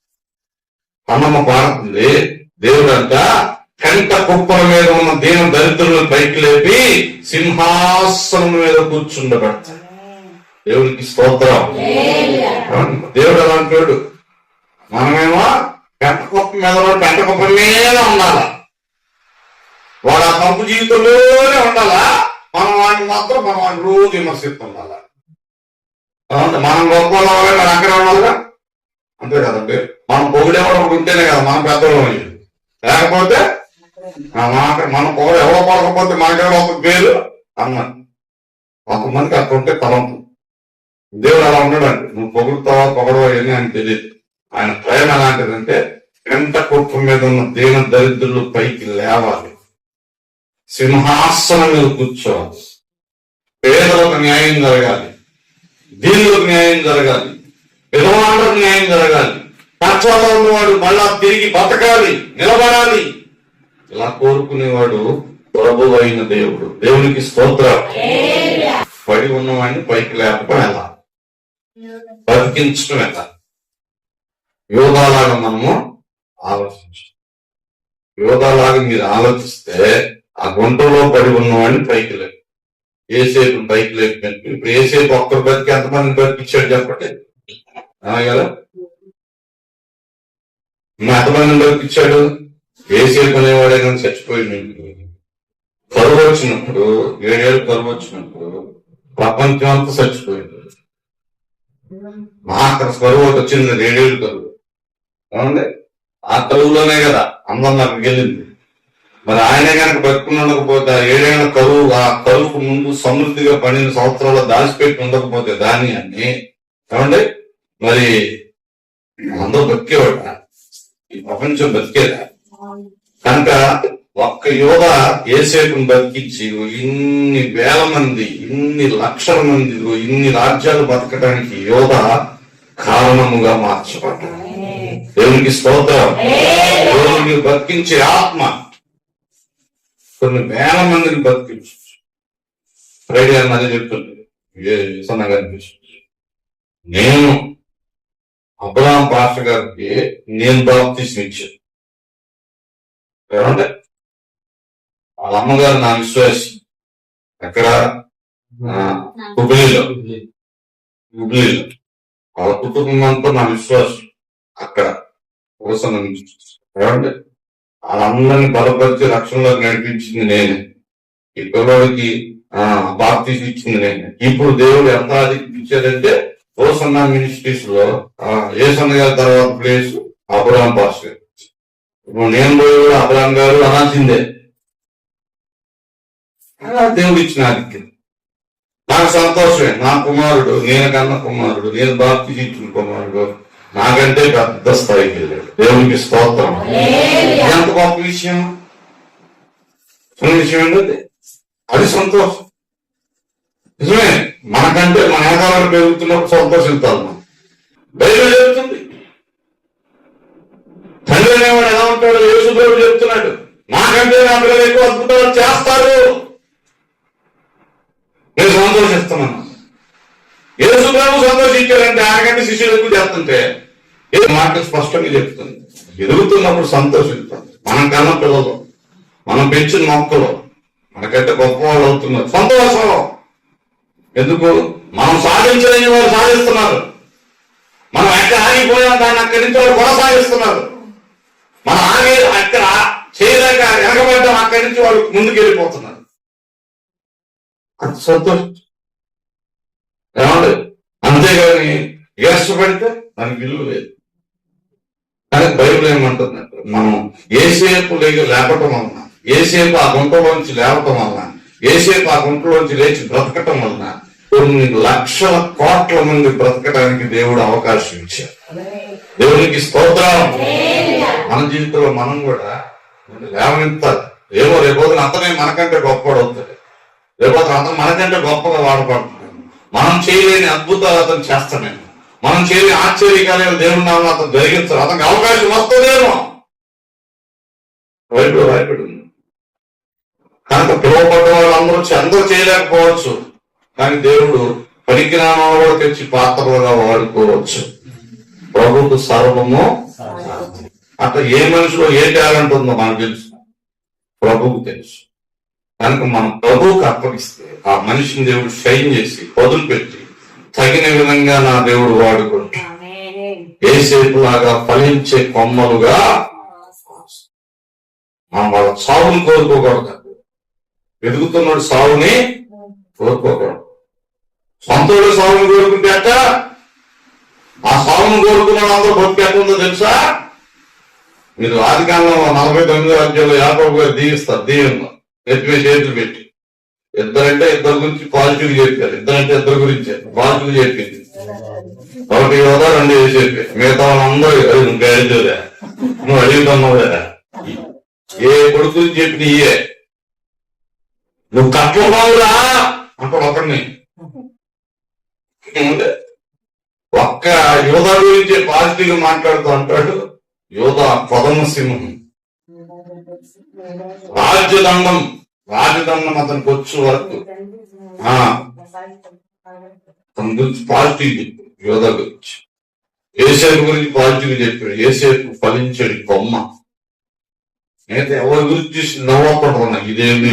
అన్నమ్మ పాడుతుంది, దేవుడంట కంట కుప్పల మీద ఉన్న దీన దరిద్రులను పైకి లేపి సింహాసనం మీద కూర్చుండబెడతాడు. దేవునికి స్తోత్రం. దేవుడు అలాంటి మనమేమో పెంట కుప్ప మీద ఉండాలా, వాడు ఆ తప్పు జీవితంలోనే ఉండాలా. మనం వాడిని మాత్రం మనం వాడిని రోజు విమర్శిస్తుండాలా. మనం గొప్ప వాళ్ళని అక్కడే ఉండాలిగా, అంతే కదండి. మనం పొగిడేవాడు ఒకటి ఉంటేనే కదా మనం పెద్దవాళ్ళం అయ్యేది. లేకపోతే మనం ఎవరో పడకపోతే మనకెవరో ఒక పేరు అన్నాడు. కొంతమందికి అక్కడ ఉంటే తలంపు. దేవుడు అలా ఉండడండి. నువ్వు పొగుడుతావా పొగడవా అని ఆయన తెలియదు. ఆయన ప్రేమ ఎలాంటిదంటే పెంట కుప్ప మీద ఉన్న దీన దరిద్రులు పైకి లేవాలి, సింహాసనం మీద కూర్చోవాలి, పేదలకు న్యాయం జరగాలి, దీనులకు న్యాయం జరగాలి, విధవాళ్ళకు న్యాయం జరగాలి, కష్టాల్లో ఉన్నవాడు మళ్ళా తిరిగి బతకాలి, నిలబడాలి. ఇలా కోరుకునేవాడు ప్రభు అయిన దేవుడు. దేవునికి స్తోత్రం. పడి ఉన్నవాడిని పైకి లేపడం ఎలా, బతికించడం ఎలా, యోగాలాగా మనము ఆలోచించాం. యోగాలాగా మీరు ఆలోచిస్తే ఆ గుంటలో పడి ఉన్నవాడిని పైకి లేపు, ఏసేపు పైకి లేపినట్టు. ఇప్పుడు ఏసేపు ఒక్కరు బతికి ఎంతమందిని బతికిచ్చాడు చెప్పండి కదా. ఎంతమందిని బతికిచ్చాడు? ఏసేపు అనేవాడే కానీ చచ్చిపోయింది. కరువు వచ్చినప్పుడు 7 ఏళ్ళు కరువు వచ్చినప్పుడు ప్రపంచం అంతా చచ్చిపోయింది. అక్కడ కరువు ఒకటి వచ్చింది, 7 ఏళ్ళు కరువు. ఏమండి ఆ కరువులోనే కదా అందరం అక్కడికి వెళ్ళింది. మరి ఆయనే కనుక బతుకుని ఉండకపోతే ఆ 7 ఏళ్ల కరువు, ఆ కరువుకు ముందు సమృద్ధిగా 12 సంవత్సరాలు దాచిపెట్టి ఉండకపోతే ధాన్యాన్ని ఏమండి మరి అందరూ బతికేవాడు, ఈ ప్రపంచం బతికేదా. కనుక ఒక్క యోధ ఏసేపును బతికించి ఇన్ని వేల మంది, ఇన్ని లక్షల మంది, ఇన్ని రాజ్యాలు బతకడానికి యోధ కారణముగా మార్చబడ్డాడు. దేవునికి స్తోత్రం. దేవునికి బతికించే ఆత్మ కొన్ని వేల మందిని బతికించు. ఫ్రైడే అని అదే చెప్తుంది సన్నగా అనిపిస్తుంది. నేను అబ్రహాం పాస్టర్ గారికి నేను బాప్తిస్మం ఇచ్చాను. ఏమంటే వాళ్ళ అమ్మగారు నా విశ్వాసి. ఎక్కడ? హుబ్లీలో. వాళ్ళ కుటుంబం అంతా నా విశ్వాసం. అక్కడ ఏమంటే వాళ్ళందరినీ బలపరిచి రక్షణలో నడిపించింది నేనే. ఈ పిల్లలకి బాప్తిస్మం ఇచ్చింది నేనే. ఇప్పుడు దేవుడు ఎంత అధికించాడంటే ఓసన్న మినిస్ట్రీస్ లో ఏసన్న గారి తర్వాత ప్లేస్ అబ్రహాం పాస్టర్. ఇప్పుడు నేను పోయి కూడా అబ్రహాం గారు అనాల్సిందే. దేవుడు ఇచ్చిన ఆధిక్యం నాకు సంతోషమే. నా కుమారుడు, నేను కన్న కుమారుడు, నేను బాప్తిస్మం ఇచ్చిన కుమారుడు నాకంటే పెద్ద స్థాయికి వెళ్ళాడు. దేవునికి స్తోత్రం. ఎంత గొప్ప విషయం ఏంటంటే అది సంతోషం. నిజమే, మనకంటే మన ఏకాలను పెరుగుతున్నప్పుడు సంతోషిస్తాం. బైబిల్ చెప్తుంది. తండ్రి అనేవాడు ఎలా ఉంటాడు? యేసుదేవుడు చెప్తున్నాడు, నాకంటే నా పిల్లలు ఎక్కువ అద్భుతాలు చేస్తారు. నేను సంతోషిస్తున్నాను. యేసుదేవుడు సంతోషించారంటే ఆయనకంటే శిష్యులు ఎక్కువ చేస్తుంటే ఏ మాట స్పష్టంగా చెప్తుంది. ఎదుగుతున్నప్పుడు సంతోషిస్తాం. మనం కన్నా పిల్లలు, మనం పెంచిన మొక్కలు మనకంటే గొప్ప వాళ్ళు అవుతున్నారు. సంతోషం. ఎందుకు? మనం సాధించలేని వారు సాధిస్తున్నారు. మనం ఎక్కడ ఆగిపోయాం దాన్ని అక్కడి నుంచి వాళ్ళు కొనసాగిస్తున్నారు. మనం ఆగే అక్కడ చేయలేక వెనకబడ్డాం, అక్కడి నుంచి వాళ్ళు ముందుకు వెళ్ళిపోతున్నారు. అది సంతోషం. ఏమండి? అంతేగాని ఇష్టపడితే దానికి విలువ లేదు. కానీ బైబిల్ ఏమంటుందంటే మనం ఏసేపు లేపటం వలన, ఏసేపు ఆ గుంటలోంచి లేవటం వలన, ఏసేపు ఆ గుంటలోంచి లేచి బ్రతకటం వలన కొన్ని లక్షల కోట్ల మంది బ్రతకడానికి దేవుడు అవకాశం ఇచ్చారు. దేవునికి స్తోత్రం. మన జీవితంలో మనం కూడా లేవనెత్తాలి. ఏమో రేపొద్దున అతనే మనకంటే గొప్పవాడు అవుతాడు. రేపొద్దున అతను మనకంటే గొప్పగా వాడపడుతున్నాడు. మనం చేయలేని అద్భుతాలు అతను చేస్తానేమో, మనం చేయలేని ఆశ్చర్యకార్యాలు దేవుని నామమున అతను జరిగించాలి. అతనికి అవకాశం వస్తుందేమో. భయపడి ఉంది కనుక పిలువబడ్డ వాళ్ళందరూ వచ్చి అందరూ చేయలేకపోవచ్చు. కానీ దేవుడు పరిజ్ఞానంలో కూడా తెచ్చి పాత్రలుగా వాడుకోవచ్చు. ప్రభుకు సర్వము. అట్లా ఏ మనిషిలో ఏ టాలెంట్ ఉందో మనకు తెలుసు, ప్రభువుకు తెలుసు. కనుక మనం ప్రభువుకు అప్పగిస్తే ఆ మనిషిని దేవుడు షైన్ చేసి వదిలిపెట్టి తగిన విధంగా నా దేవుడు వాడుకుంటాడు. ఏసేపు లాగా ఫలించే కొమ్మలుగా మనం వాళ్ళ సావుని కోరుకోకూడదు. ఎదుగుతున్నాడు సావుని కోరుకోకూడదు. సొంతోడు సావుని కోరుకుంటే అట్ట ఆ సావును కోరుకున్నాడు అందరూ బతుకు ఎట్లుందో తెలుసా? మీరు ఆదికాండం 49వ అధ్యాయంలో యాకోబు గారు దీవిస్తారు. దీవెనలో ఎత్తిమే చేతులు పెట్టి ఇద్దరంటే ఇద్దరు గురించి పాజిటివ్ చెప్పారు. ఇద్దరంటే ఇద్దరు గురించి పాజిటివ్ చెప్పింది. ఒకటి యోధ, రెండు చెప్పి మిగతా వాళ్ళందరూ నువ్వు గైడురా, నువ్వు అడుగుతున్నావురా, ఏ కొడుకు చెప్పిన ఇయే నువ్వు కట్లబావురా అంట ఒకరిని. ఒక్క యోధ గురించి పాజిటివ్ గా మాట్లాడుతూ అంటాడు, యోధ ప్రథమ సింహం, రాజదండం అతనికి వచ్చే వరకు తన గురించి పాజిటివ్ చెప్పాడు. యోధ గురించి, ఏసేపు గురించి పాజిటివ్ చెప్పాడు. ఏసేపు ఫలించాడు కొమ్మ. అయితే ఎవరి గురించి చూసి నవ్వకుండా ఇదేమి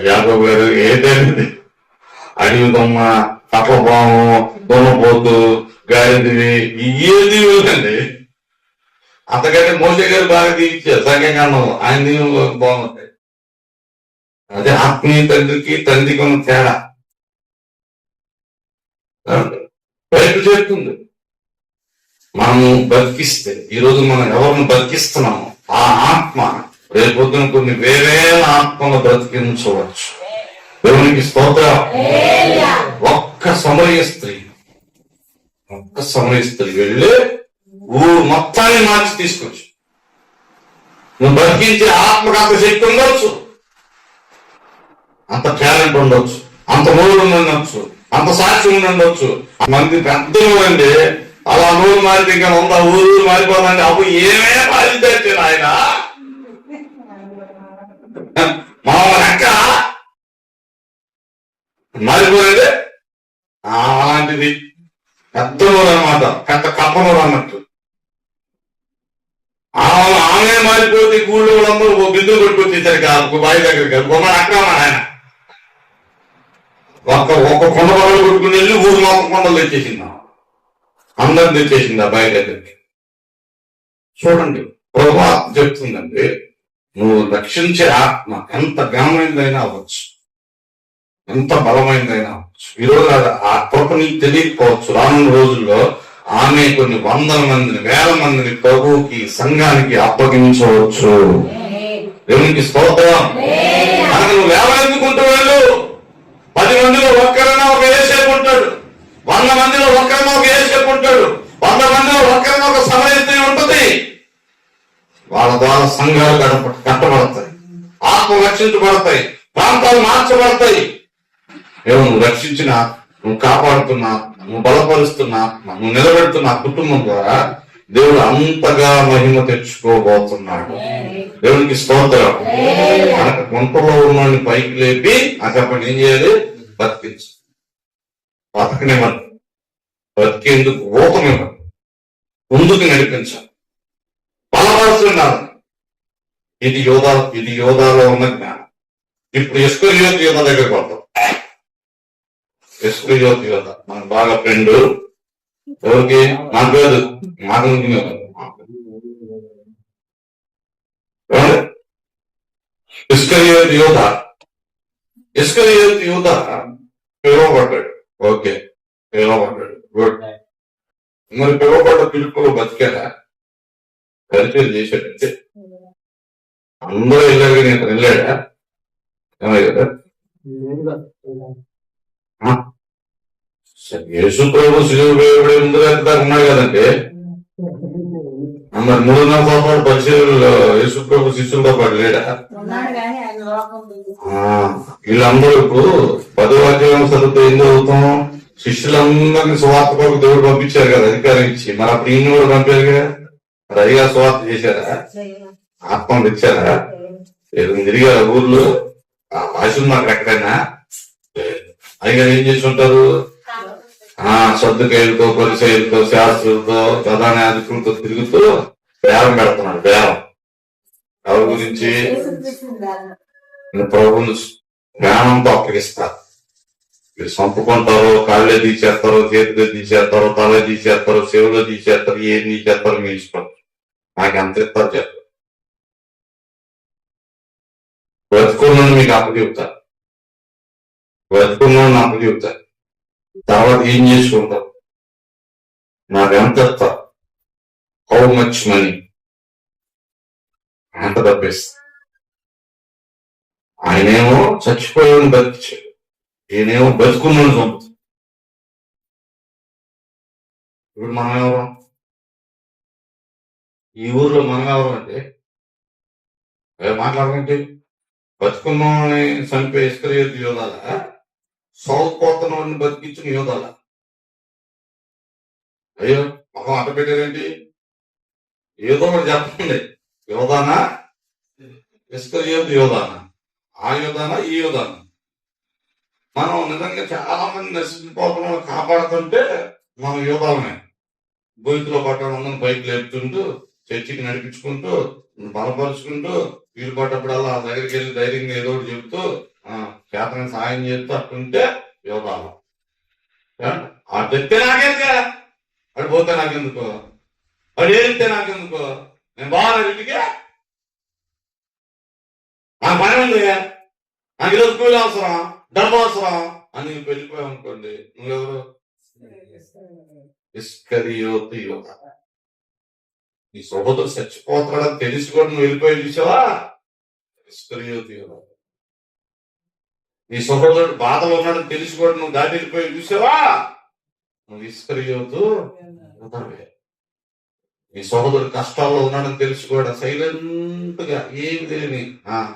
యాభై గారు ఏదైనా అడివి దొమ్మ, కప్పపాము, దొమ్మపోతు, గాడిదివి ఏది లేదండి. అంతకంటే మోసే గారు బాగా దీవించారు సంఖ్యాకాండంలో. ఆయన దీవులు బాగుంటాయి. అదే ఆత్మీయ తండ్రికి ఉన్న తేడా బయట చెప్తుంది. మనము బతికిస్తే, ఈరోజు మనం ఎవరిని బతికిస్తున్నాము ఆ ఆత్మ రేపొద్దున కొన్ని వేరేల ఆత్మను బ్రతికించవచ్చు. దేవునికి స్తోత్రం. ఒక్క సమరయ స్త్రీ వెళ్ళి ఊరు మొత్తాన్ని మార్చి తీసుకొచ్చు. నువ్వు బతికించే ఆత్మకు అంత శక్తి ఉండొచ్చు, అంత టాలెంట్ ఉండొచ్చు, అంత మూడు ఉండొచ్చు, అంత సాక్షి ఉండొచ్చు. మంది పెద్దలు అండి అలా నూరు మారితే ఇంకా 100 ఊరు మారిపోదండి. అప్పుడు ఏమే మారిందంటే ఆయన మా అక్క మారిపోయేది అలాంటిది. పెద్ద నూరు అనమాట, పెద్ద కప్పనూరు అన్నట్టు. ఆమె మారిపోతే ఊళ్ళో వాళ్ళందరూ బిందులు కొట్టుకొచ్చేసరికి బావి దగ్గరికి కొన్నాడు అక్కడ ఆయన ఒక్క కొండ పగలు కొట్టుకుని వెళ్ళి ఊరు మొత్తం కొండలు తెచ్చేసింది. అందరిని తెచ్చేసింది ఆ బావి దగ్గరికి. చూడండి, ప్రభా చెప్తుందండి, నువ్వు రక్షించే ఆత్మ ఎంత ఘనమైనదైనా అవ్వచ్చు, ఎంత బలమైనదైనా అవ్వచ్చు. ఈరోజు ఆ కృప నీకు తెలియకపోవచ్చు. రానున్న రోజుల్లో ఆమె కొన్ని 100 మందిని 1000 మందిని ప్రభువుకి సంఘానికి అప్పగించవచ్చు. దేవునికి స్తోత్రం. మనకు నువ్వు వేవెందుకుంటూ వెళ్ళు. 10 మందిలో ఒక్కరైనా ఒక ఏసేపు ఉంటాడు, 100 మందిలో ఒక్కరైనా ఒక ఏసేపు ఉంటాడు, 100 మందిలో ఒక్కరైనా ఒక సమయస్థితి ఉంటుంది. వాళ్ళ ద్వారా సంఘాలు కట్టబడతాయి, ఆత్మ రక్షించబడతాయి, ప్రాంతాలు మార్చబడతాయి. ఏమో నువ్వు రక్షించిన, నువ్వు కాపాడుతున్నా, నువ్వు బలపరుస్తున్నా, నువ్వు నిలబెడుతున్న కుటుంబం ద్వారా దేవుడు అంతగా మహిమ తెచ్చుకోబోతున్నాడు. దేవునికి స్తోత్రం. మనకు గుంటలో ఉన్న పైకి లేపి అక్కడ ఏం చేయాలి? బతికించు. బతకనివ్వండి, బతికేందుకు ఊతనివ్వండి, ముందుకు నడిపించాలి, బలపరుస్తున్నారు. ఇది యోధాలో ఉన్న జ్ఞానం. ఇప్పుడు ఇస్కరియోతు యోధ దగ్గరికి వద్దాం. ఇస్కరియోతు యోధ మనకు బాగా ఫ్రెండ్. ఎవరికి? నాకు లేదు, నాకు ఇస్కరియోతు యోధ. ఇస్కరియోతు యోధ పిలువబడ్డాడు. Okay, పిలువబడ్డాడు, good. మరి పిలువబడ్డ పిలుపులో బతికాడా? పరిచయం చేశాడంటే అందరూ వెళ్ళారు, కానీ ఇతను వెళ్ళాడా? ఏమయ్య కదా, యేసు ప్రభు శిలువ ముందు ఉన్నాడు కదంటే. మరి 3.5 సంవత్సరాలు పరిచయంలో యేసు ప్రభు శిష్యులతో పాటు లేడా? వీళ్ళందరూ ఇప్పుడు 10వ అధ్యాయం చదివితే ఏం చదువుతాం? శిష్యులందరినీ సువార్త కొరకు దేవుడు పంపించారు కదా, అధికారం ఇచ్చి. మరి అప్పుడు ఈయన కూడా పంపారు కదా. మరి అదిగా సువార్త చేశారా? ఆత్మ తెచ్చారా? తిరిగారా ఊర్లో? ఆ భాషలు నాకు ఎక్కడైనా అయ్యా ఏం చేసి ఉంటారు? సర్దుకాయలతో, పరిచయాలతో, శాస్త్రులతో, ప్రధాన అధికారులతో తిరుగుతూ బేరం పెడుతున్నాడు. బేరం ఎవరి గురించి? ప్రభువును జ్ఞానంతో అప్పగిస్తారు. మీరు చంపుకుంటారో, కాళ్ళే తీసేస్తారో, చేతిలో తీసేస్తారో, తలే తీసేస్తారో, చెవులో తీసేస్తారు, ఏం తీసేస్తారో మీ ఇష్టం. నాకు ఎంత ఇస్తారు చెప్పారు. బ్రతుకున్నాను మీకు అప్పచెప్తారు, బ్రతుకున్నాను అప్పచెప్తారు. తర్వాత ఏం చేసుకుంటారు? నాకు ఎంత ఇస్తారు? How much money? ఎంత డబ్బేస్తారు? ఆయనేమో చచ్చిపోయాను బతికించాడు, ఈయనేమో బతుకున్నాను చంపుతాడు. ఇప్పుడు మనం ఎవరు? ఈ ఊర్లో మనం ఎవరు అంటే మాట్లాడమంటే బతుకున్నోని చంపే ఇస్కరియోతు యోధాల, సౌపోతనోని బతికించిన యోధాల? అయ్యో మొహం అట్ట పెట్టారేంటి? ఏదో ఒకటి చెప్పండి. యోధానా, ఇస్కరియోతు యోధానా? ఆ యోధానా, ఈ యోధానా? మనం నిజంగా చాలా మంది నశించిపోతున్నాం కాపాడుతుంటే మనం యోధాలమే. గొంతులో పట్టడం పైకి లేపుతుంటూ, చర్చికి నడిపించుకుంటూ, బలపరుచుకుంటూ, వీలు పడ్డప్పుడల్లా ఆ దగ్గరికి వెళ్ళి ధైర్యంగా ఏదో ఒకటి చెప్తూ, చేతని సాయం చేస్తూ అట్టుంటే యోగాలు. ఆ తెస్తే నాకెందుక, అటు పోతే నాకెందుకో, అటు ఏడితే నాకెందుకో, నేను బాగా ఇంటికి నాకు పని ఉంది, నాకు ఈరోజు కూలి అవసరం, డబ్బు అవసరం అని నువ్వు వెళ్ళిపోయావు అనుకోండి, నువ్వెవరు? ఇస్కరియోతు యోధ. నీ సహోదరు చచ్చిపోతాడని తెలిసి కూడా నువ్వు వెళ్ళిపోయి చూసావా? ఇస్కరియోతు యోధ. నీ సహోదరుడు బాధలో ఉన్నాడని తెలిసి కూడా నువ్వు దాటి వెళ్ళిపోయి చూసావా? నువ్వు ఇస్కరియోతు యోధవే. నీ సహోదరుడు కష్టాల్లో ఉన్నాడని తెలిసి కూడా సైలెంట్ గా ఏమి తెలియని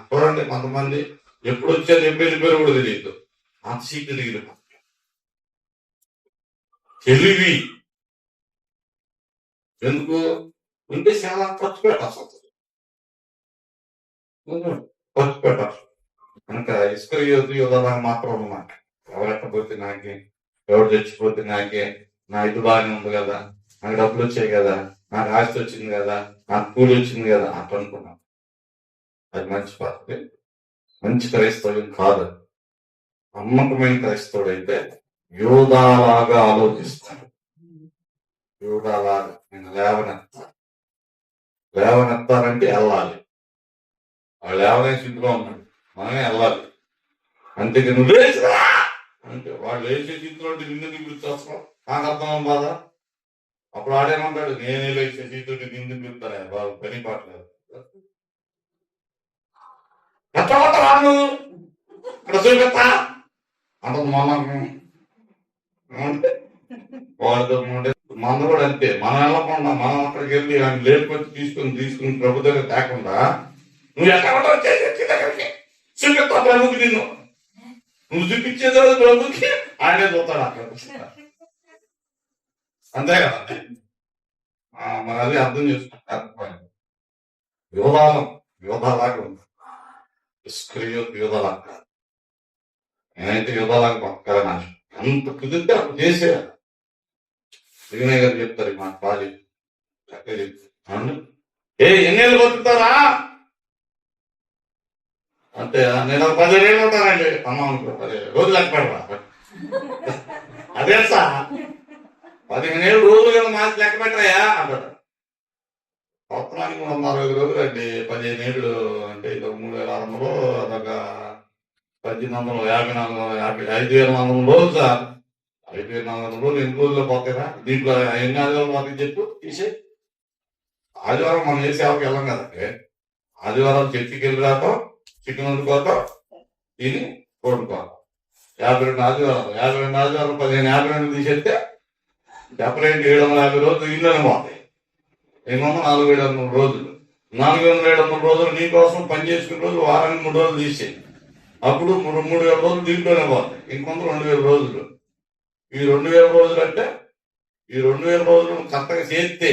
చూడండి, కొంతమంది ఎప్పుడు వచ్చారు ఎప్పుడు వెళ్ళిపోయారు కూడా తెలియదు. అంత సీట్లు దిగిన తెలివి ఎందుకు ఉంటే చాలా ఖర్చు పెట్టాల్సి వస్తుంది. ఖర్చు పెట్టాల్సి కనుక ఇస్కరియోతు యోధలా మాత్రం అన్నమాట. ఎవరెట్టపోతే నాకే, ఎవరు చచ్చిపోతే నాకే, నా ఇది బాగానే ఉంది కదా, నాకు డబ్బులు వచ్చాయి కదా, నాకు ఆస్తి వచ్చింది కదా, నాకు కూలి వచ్చింది కదా అట్లా అనుకున్నాను. అది మంచి పద్ధతి, మంచి క్రైస్తవ్యం కాదు. నమ్మకమైన క్రైస్తవుడు అయితే యోధాలాగా ఆలోచిస్తాడు. యోధాలాగా నేను లేవనెత్తారంటే వెళ్ళాలి. వాళ్ళు లేవనే స్థితిలో ఉన్నాడు, మనమే వెళ్ళాలి. అంతేగా నువ్వు లేచిరా అంటే వాళ్ళు లేచే స్థితిలో నిన్ను పిలుస్తావు. నాకు అర్థం బాధ. అప్పుడు ఆడేమంటాడు, నేనే లేచే స్థితిలో నిన్ను పిలుస్తానే బాబు, పని పాటలేదు. ఎట్టబట్టరాను ఇక్కడ చూపెత్తా అంటుంది మన వాళ్ళతో మన కూడా అంతే. మనం వెళ్ళకుండా మనం అక్కడికి వెళ్ళి ఆయన లేపుకొచ్చి తీసుకుని ప్రభు దగ్గర తేకుండా నువ్వు ఎక్కడ దగ్గరికి చూపిస్తా ప్రభుకి నిన్ను, నువ్వు చూపించేది ప్రభుకి ఆయనే చూస్తాడు అక్కడ. అంతే కదా, మరి అది అర్థం చేసుకుంటారు. యోధాలాగా ఉంది, యోధాలాగా. నేనైతే యోధాలాగా బతకాలని ఆశ. అంత కుదిరితే అప్పుడు చేసేయాలి. శ్రీనయ్య గారు చెప్తారు మా ప్రాజెక్ట్ చక్కగా చెప్తాను. ఎన్నేళ్ళు బతుకుతారా అంటే నేను 15 ఏళ్ళు ఉంటానండి అమ్మ అనుకో, 10 రోజులు లెక్క పెడరా. అదే సార్ 15 ఏళ్ళు రోజులు కదా మాకు లెక్క పెట్టరాయా అంటారు. సంవత్సరానికి 365 రోజులు అండి. 15 ఏళ్ళు అంటే ఇది 3600, అదొక 1854, 5400 రోజులు సార్. 5400 రోజులు ఎన్ని రోజుల్లో పోతారా? దీంట్లో ఎన్ని ఆదివారం పోతాయి చెప్పు, తీసే. ఆదివారం మనం ఏ సేవకి వెళ్ళాం కదండి. ఆదివారం చర్చికి వెళ్ళి రాక చికెన్ వండుకోతాం, తిని వండుకోతాం. 52 ఆదివారాలు, 52 ఆదివారం 15 తీసేస్తే 750 రోజులు ఇళ్ళని పోతాయి. 400 రోజులు, 400 రోజులు నీకోసం పని చేసుకునే రోజులు వారానికి 3 రోజులు తీసేయి. అప్పుడు 3000 రోజులు దీంట్లోనే పోతాయి. ఇంకొంత 2000 రోజులు. ఈ 2000 రోజులు అంటే ఈ 2000 రోజులు కరెక్ట్గా చేస్తే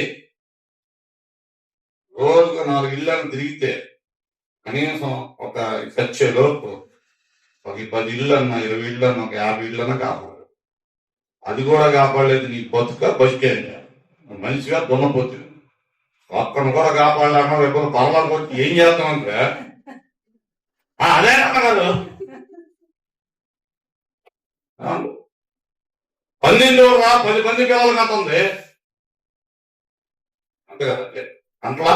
రోజుగా 4 ఇళ్ళని తిరిగితే కనీసం ఒక వచ్చే లోపు ఒక 10 ఇళ్ళన్నా, 20 ఇళ్ళన్నా, ఒక 50 ఇళ్ళన్నా కాపాడు. అది కూడా కాపాడలేదు నీ బతికే మనిషిగా దున్నపోతుంది. ఒక్కడిని కూడా కాపాడలేమో రేపు పర్వాలకు వచ్చి ఏం చేస్తామంటే అదే అన్నారు. 12 రా 10 మంది పిల్లలు కట్టుంది అంతే కదండి. అంట్లా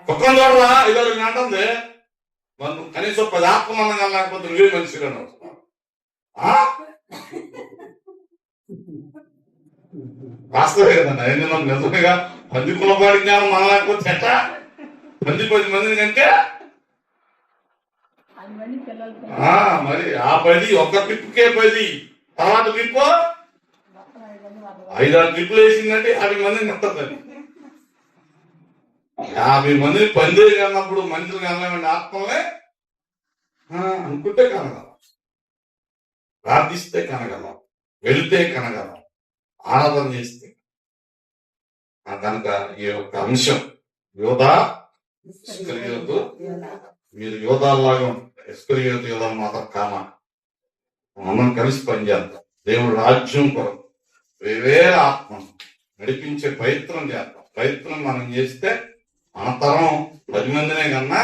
కుక్కను చూడరా ఇదో అంటుంది. మనం కనీసం 10 ఆత్మనంగా లేకపోతే నువ్వే మనిషిగా వాస్తవే కదండి. ఎందుకు నిజంగా 10 కులపాడి జ్ఞానం మన లేకపోతే ఎట్లా? 10 మందిని కంటే మరి ఆ 10 ఒక్క ట్రిప్కే 10, తర్వాత ట్రిప్ 5-6 ట్రిప్లు వేసిందంటే 50 మందిని కట్టద్దని. 50 మందిని పందే కన్నప్పుడు మనుషులు కనలేమండి. ఆత్మలే అనుకుంటే కనగలం, ప్రార్థిస్తే కనగలం, వెళితే కనగలం, ఆరాధన చేస్తే. కనుక ఈ యొక్క అంశం యోధా ఇస్కరియోతు, మీరు యోధాలాగా ఉంటారు. ఇస్కరియోతు యోధాలు మాత్రం కామా. మనం కలిసి పనిచేద్దాం. దేవుడు రాజ్యం కొరకు వేవేల ఆత్మను నడిపించే ప్రయత్నం చేద్దాం. ప్రయత్నం మనం చేస్తే మన తరం 10 మందినే కన్నా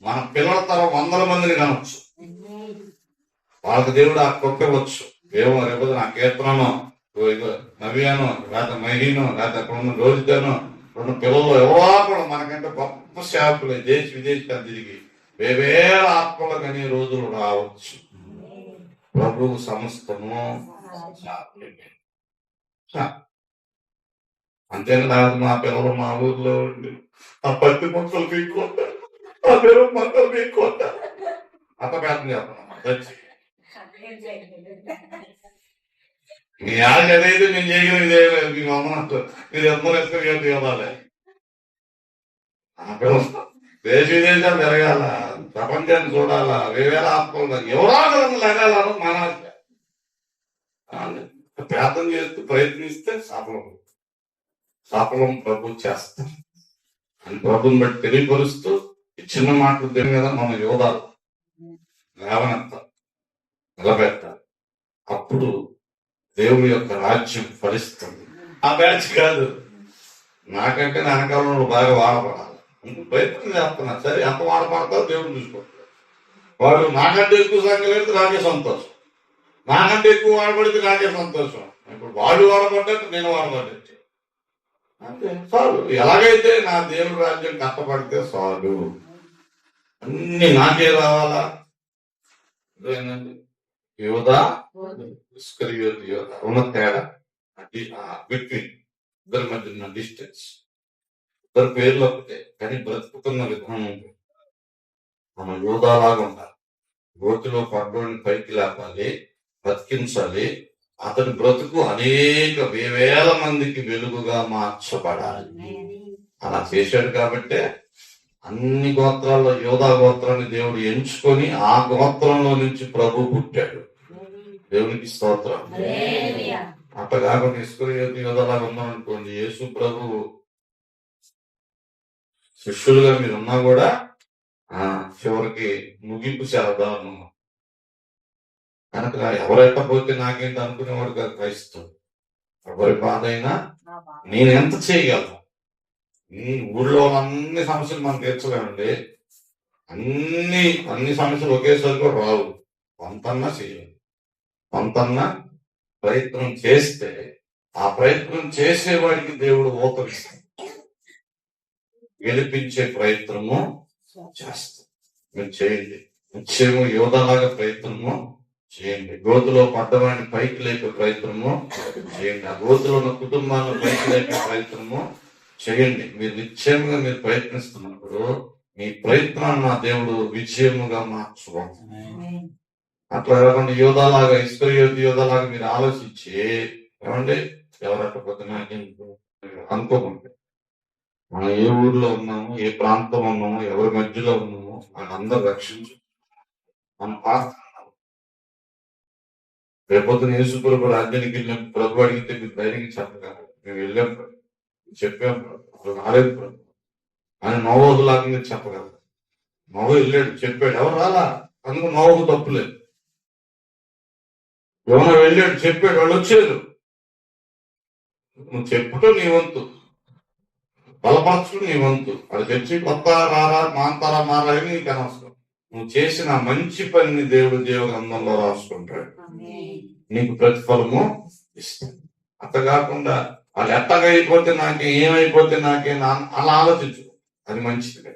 మన పిల్లల తరం 100 మందిని కనవచ్చు. వాళ్ళకి దేవుడు ఆ కొక్కవచ్చు. ఏమో రేపు నా కీర్తనను, నవ్యాను, లేకపోతే మహిను, లేకపోతే అక్కడ ఉన్న రోజుతాను, 2 పిల్లలు ఎవరో కూడా మనకంటే గొప్ప సేవకులు దేశ విదేశాలు తిరిగి వేవేల ఆత్మలు కానీ రోజులు రావచ్చు. ప్రభువు సమస్తము అంతేకాదు. మా పిల్లలు మా ఊర్లో ఉండి ఆ 10 మొక్కలు పీక్కుంటారు, ఆ 20 మొక్కలు పీక్కుంటారు. అంత ప్రయత్నం చేస్తున్నాం. మీ ఆశ ఏదైతే నేను చేయగలిగింది చేయలేదు. మీ అమ్మతో మీరు ఎంతో ఇష్టం ఇవ్వాలి. దేశ విదేశాలు జరగాల, ప్రపంచాన్ని చూడాలా, వేవేల ఆత్మలు ఎవరో లగాలను మన ఆశ. ప్రార్థన చేస్తూ ప్రయత్నిస్తే సఫలం. సఫలం ప్రభు చేస్తారు అని ప్రభుని బట్టి తెలియపరుస్తూ ఈ చిన్న మాటలు దేని మీద మన యోధాలు లేవనెత్తాలి, నిలబెట్టాలి. అప్పుడు దేవుని యొక్క రాజ్యం ఫలిస్తుంది. ఆ బ్యాచ్ కాదు, నాకంటే నా వెనకాలంలో బాగా వాడపడాలి, ప్రయత్నం చేస్తున్నా. సరే, ఎంత వాడపడతారో దేవుడు చూసుకుంటాడు. వాడు నాకంటే ఎక్కువ సంఖ్యలేదు, నాకే సంతోషం. నాకంటే ఎక్కువ వాడబడితే నాకే సంతోషం. ఇప్పుడు వాడు వాడబడ్డట్టు నేను వాడబడ్డట్టు అంటే చాలు. ఎలాగైతే నా దేవుడి రాజ్యం కష్టపడితే చాలు, అన్ని నాకే రావాలా. యోధా ఇస్కరియోతు యోధా ఉన్న తేడా బిట్వీన్ ఇద్దరి మధ్య ఉన్న డిస్టెన్స్. ఇద్దరు పేర్లు ఒకటే, కానీ బ్రతుకుతున్న విధానం మనం యోధాలాగా ఉండాలి. గోతిలో పడ్డోని పైకి లేపాలి, బ్రతికించాలి. అతని బ్రతుకు అనేక వేల మందికి వెలుగుగా మార్చబడాలి. అలా చేశాడు కాబట్టే అన్ని గోత్రాల్లో యోధా గోత్రాన్ని దేవుడు ఎంచుకొని ఆ గోత్రంలో నుంచి ప్రభు పుట్టాడు. దేవునికి స్తోత్రం. అట్లా కాకుండా ఇస్కరియోతు యోధాలాగా ఉన్నామనుకోండి, యేసు ప్రభు శిష్యులుగా మీరు ఉన్నా కూడా చివరికి ముగింపు చాలా దారుణం. కనుక ఎవరెట్టపోతే నాకేంటి అనుకునేవాడు కాదు క్రైస్తవుడు. ఎవరి బాధ అయినా నేను ఎంత చేయగలను. ఈ ఊళ్ళో అన్ని సమస్యలు మనం తీర్చలేమండి. అన్ని సమస్యలు ఒకేసారి కూడా రావు. కొంతన్నా చేయాలి, కొంతన్నా ప్రయత్నం చేస్తే ఆ ప్రయత్నం చేసేవాడికి దేవుడు ఓతరిస్తాడు. గెలిపించే ప్రయత్నము చేస్తాం. మీరు చేయండి. నిశ్చయము యోధాలాగా ప్రయత్నము చేయండి. గోతులో పడ్డవాడిని పైకి లేపే ప్రయత్నము చేయండి. ఆ గోతులో ఉన్న కుటుంబాలను పైకి లేపే ప్రయత్నము చేయండి. మీరు నిశ్చయంగా మీరు ప్రయత్నిస్తున్నప్పుడు మీ ప్రయత్నాన్ని నా దేవుడు విజయముగా మార్చుకుంటాడు. అట్లా కాకుండా యోధాలాగా ఇస్కరియోతు యోధాలాగా మీరు ఆలోచించి ఏమండి ఎవరట్టపోతే నాకెందుకు అనుకోకుండా మనం ఏ ఊర్లో ఉన్నాము, ఏ ప్రాంతం ఉన్నాము, ఎవరి మధ్యలో ఉన్నాము, వాళ్ళందరూ రక్షించు. మనం పాస్తున్నాం. రేపొద్దున యేసు ప్రభు రాజ్యానికి వెళ్ళాం, ప్రభు అడిగితే మీరు ధైర్యంగా చెప్పగలరు. మేము వెళ్ళాం, చెప్పాం, రాలేదు ప్రభు అని నోవహులాగా మీరు చెప్పగలరు. నోవహు వెళ్ళాడు, చెప్పాడు, ఎవరు రాలా, అందుకు నోవహు తప్పులేదు. యోనా వెళ్ళాడు, చెప్పాడు, వాళ్ళు వచ్చారు. నువ్వు చెప్పటం నీ వంతు, బలపరచడం నీ వంతు. అది తెచ్చి కొత్త రారా మాంతారా మారా అని నీకు అనవసరం. నువ్వు చేసిన మంచి పనిని దేవుడు దేవగ్రంథంలో రాసుకుంటాడు, నీకు ప్రతిఫలము ఇస్తాడు. అట్లా కాకుండా వాళ్ళు ఎట్టగా అయిపోతే నాకే, ఏమైపోతే నాకే అలా ఆలోచించు. అది మంచిది.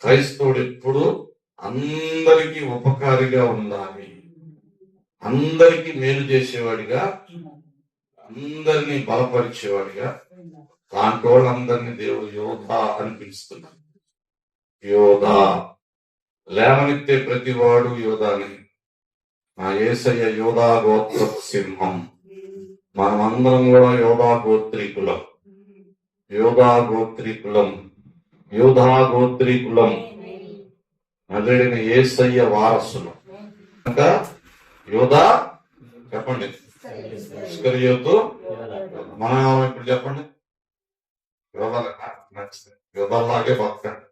క్రైస్తవుడు ఎప్పుడు అందరికీ ఉపకారిగా ఉండాలి, అందరికీ మేలు చేసేవాడిగా, అందరినీ బలపరిచేవాడిగా. దాంట్లో వాళ్ళందరినీ దేవుడు యోధా అని పిలుస్తున్నాడు. యోధా లేవనెత్తే ప్రతి వాడు యోధాని. నా యేసయ్య యోధా గోత్ర సింహం. మనమందరం కూడా యోధా గోత్రీకులం, యోధా గోత్రీకులం, యోధా గోత్రీకులం. నజరేయుడైన యేసయ్య వారసులు కనుక యోధా. చెప్పండి, ఇస్కరియోతు. మనం ఇప్పుడు చెప్పండి, యోధాలాగే బతకండి.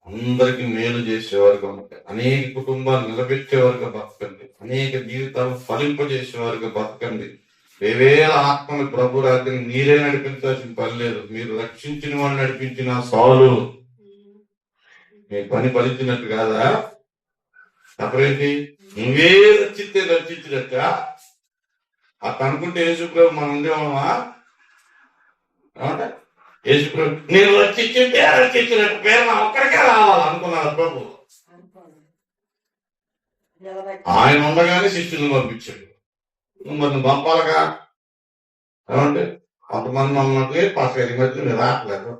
అందరికి మేలు చేసేవారుగా ఉంటాయి, అనేక కుటుంబాలు నిలబెట్టేవారుగా బతకండి, అనేక జీవితాలు ఫలింపజేసేవారుగా బతకండి. వేవేల ఆత్మలు ప్రభు రాత్రిని మీరే నడిపించాల్సిన పని లేదు. మీరు రక్షించిన వాళ్ళు నడిపించిన సాలు. మీ పని ఫలించినట్టు కాదా? అప్పుడేంటి, నువ్వే రక్షిస్తే రక్షించినట్ట అట్లా అనుకుంటే యేసుప్రభు మనం ఉండేవాళ్ళమా? యేసుప్రభు నేను రక్షించింటే రక్షించినట్టు పేరు నా ఒక్కడికే రావాలి అనుకున్నారు ప్రభు. ఆయన ఉండగానే శిష్యులను పంపించాడు. మరి నువ్వు పంపాలిగా. ఏమంటే కొంతమంది మమ్మల్ని పాస్టర్ మధ్య నేను రావట్లేదు,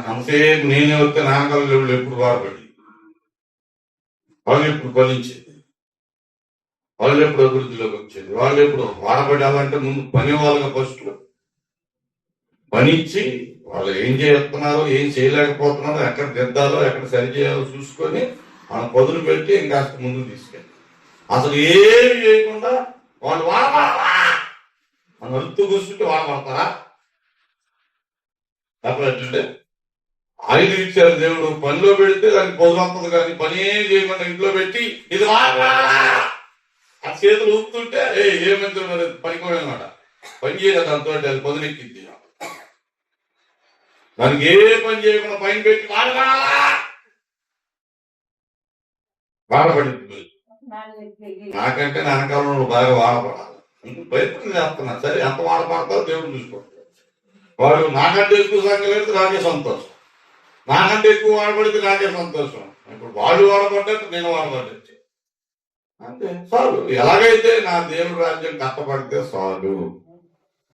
అంతసేపు నేనే వస్తే నాన్నగారు ఎప్పుడు వాడబడి వాళ్ళు ఎప్పుడు ఫలించేది, వాళ్ళు ఎప్పుడు అభివృద్ధిలోకి వచ్చేది, వాళ్ళు ఎప్పుడు వాడబడాలంటే ముందు పని వాళ్ళగా ఫస్ట్ పని ఇచ్చి వాళ్ళు ఏం చేస్తున్నారో ఏం చేయలేకపోతున్నారో ఎక్కడ దిద్దాలో ఎక్కడ సరి చేయాలో చూసుకొని మన పదులు పెట్టి ఇంకాస్త ముందుకు తీసుకెళ్ళి అసలు ఏమి చేయకుండా వాళ్ళు వాడబడతా మనం అలుతూ కూర్చుంటే వాడబడతారా? చెప్పలేదంటే ఆయుధం ఇచ్చారు దేవుడు, పనిలో పెడితే దానికి పొదులు వస్తుంది, కానీ పని ఏం చేయకుండా ఇంట్లో పెట్టి ఇది ఆ చేతులు ఊపుతుంటే ఏమంటే మరి పనికోవడం అనమాట, పని చేయలేదు దాంతో అది పొదులెక్కింది. దానికి ఏ పని చేయకుండా పైన పెట్టి వాడపడింది. నాకంటే నా వెనకాలంలో బాగా వాడపడాలి, ప్రయత్నం చేస్తున్నా. సరే ఎంత వాడపడతారో దేవుడు చూసుకుంటాడు. వాడు నాకంటే ఎక్కువ సంఖ్యలేదు నాకే సంతోషం, నాకంటే ఎక్కువ వాడబడితే నాకే సంతోషం. ఇప్పుడు వాడు వాడబడ్డట్టు నేను వాడబడ్డట్టు అంతే చాలు. ఎలాగైతే నా దేవుడి రాజ్యం కష్టపడితే చాలు.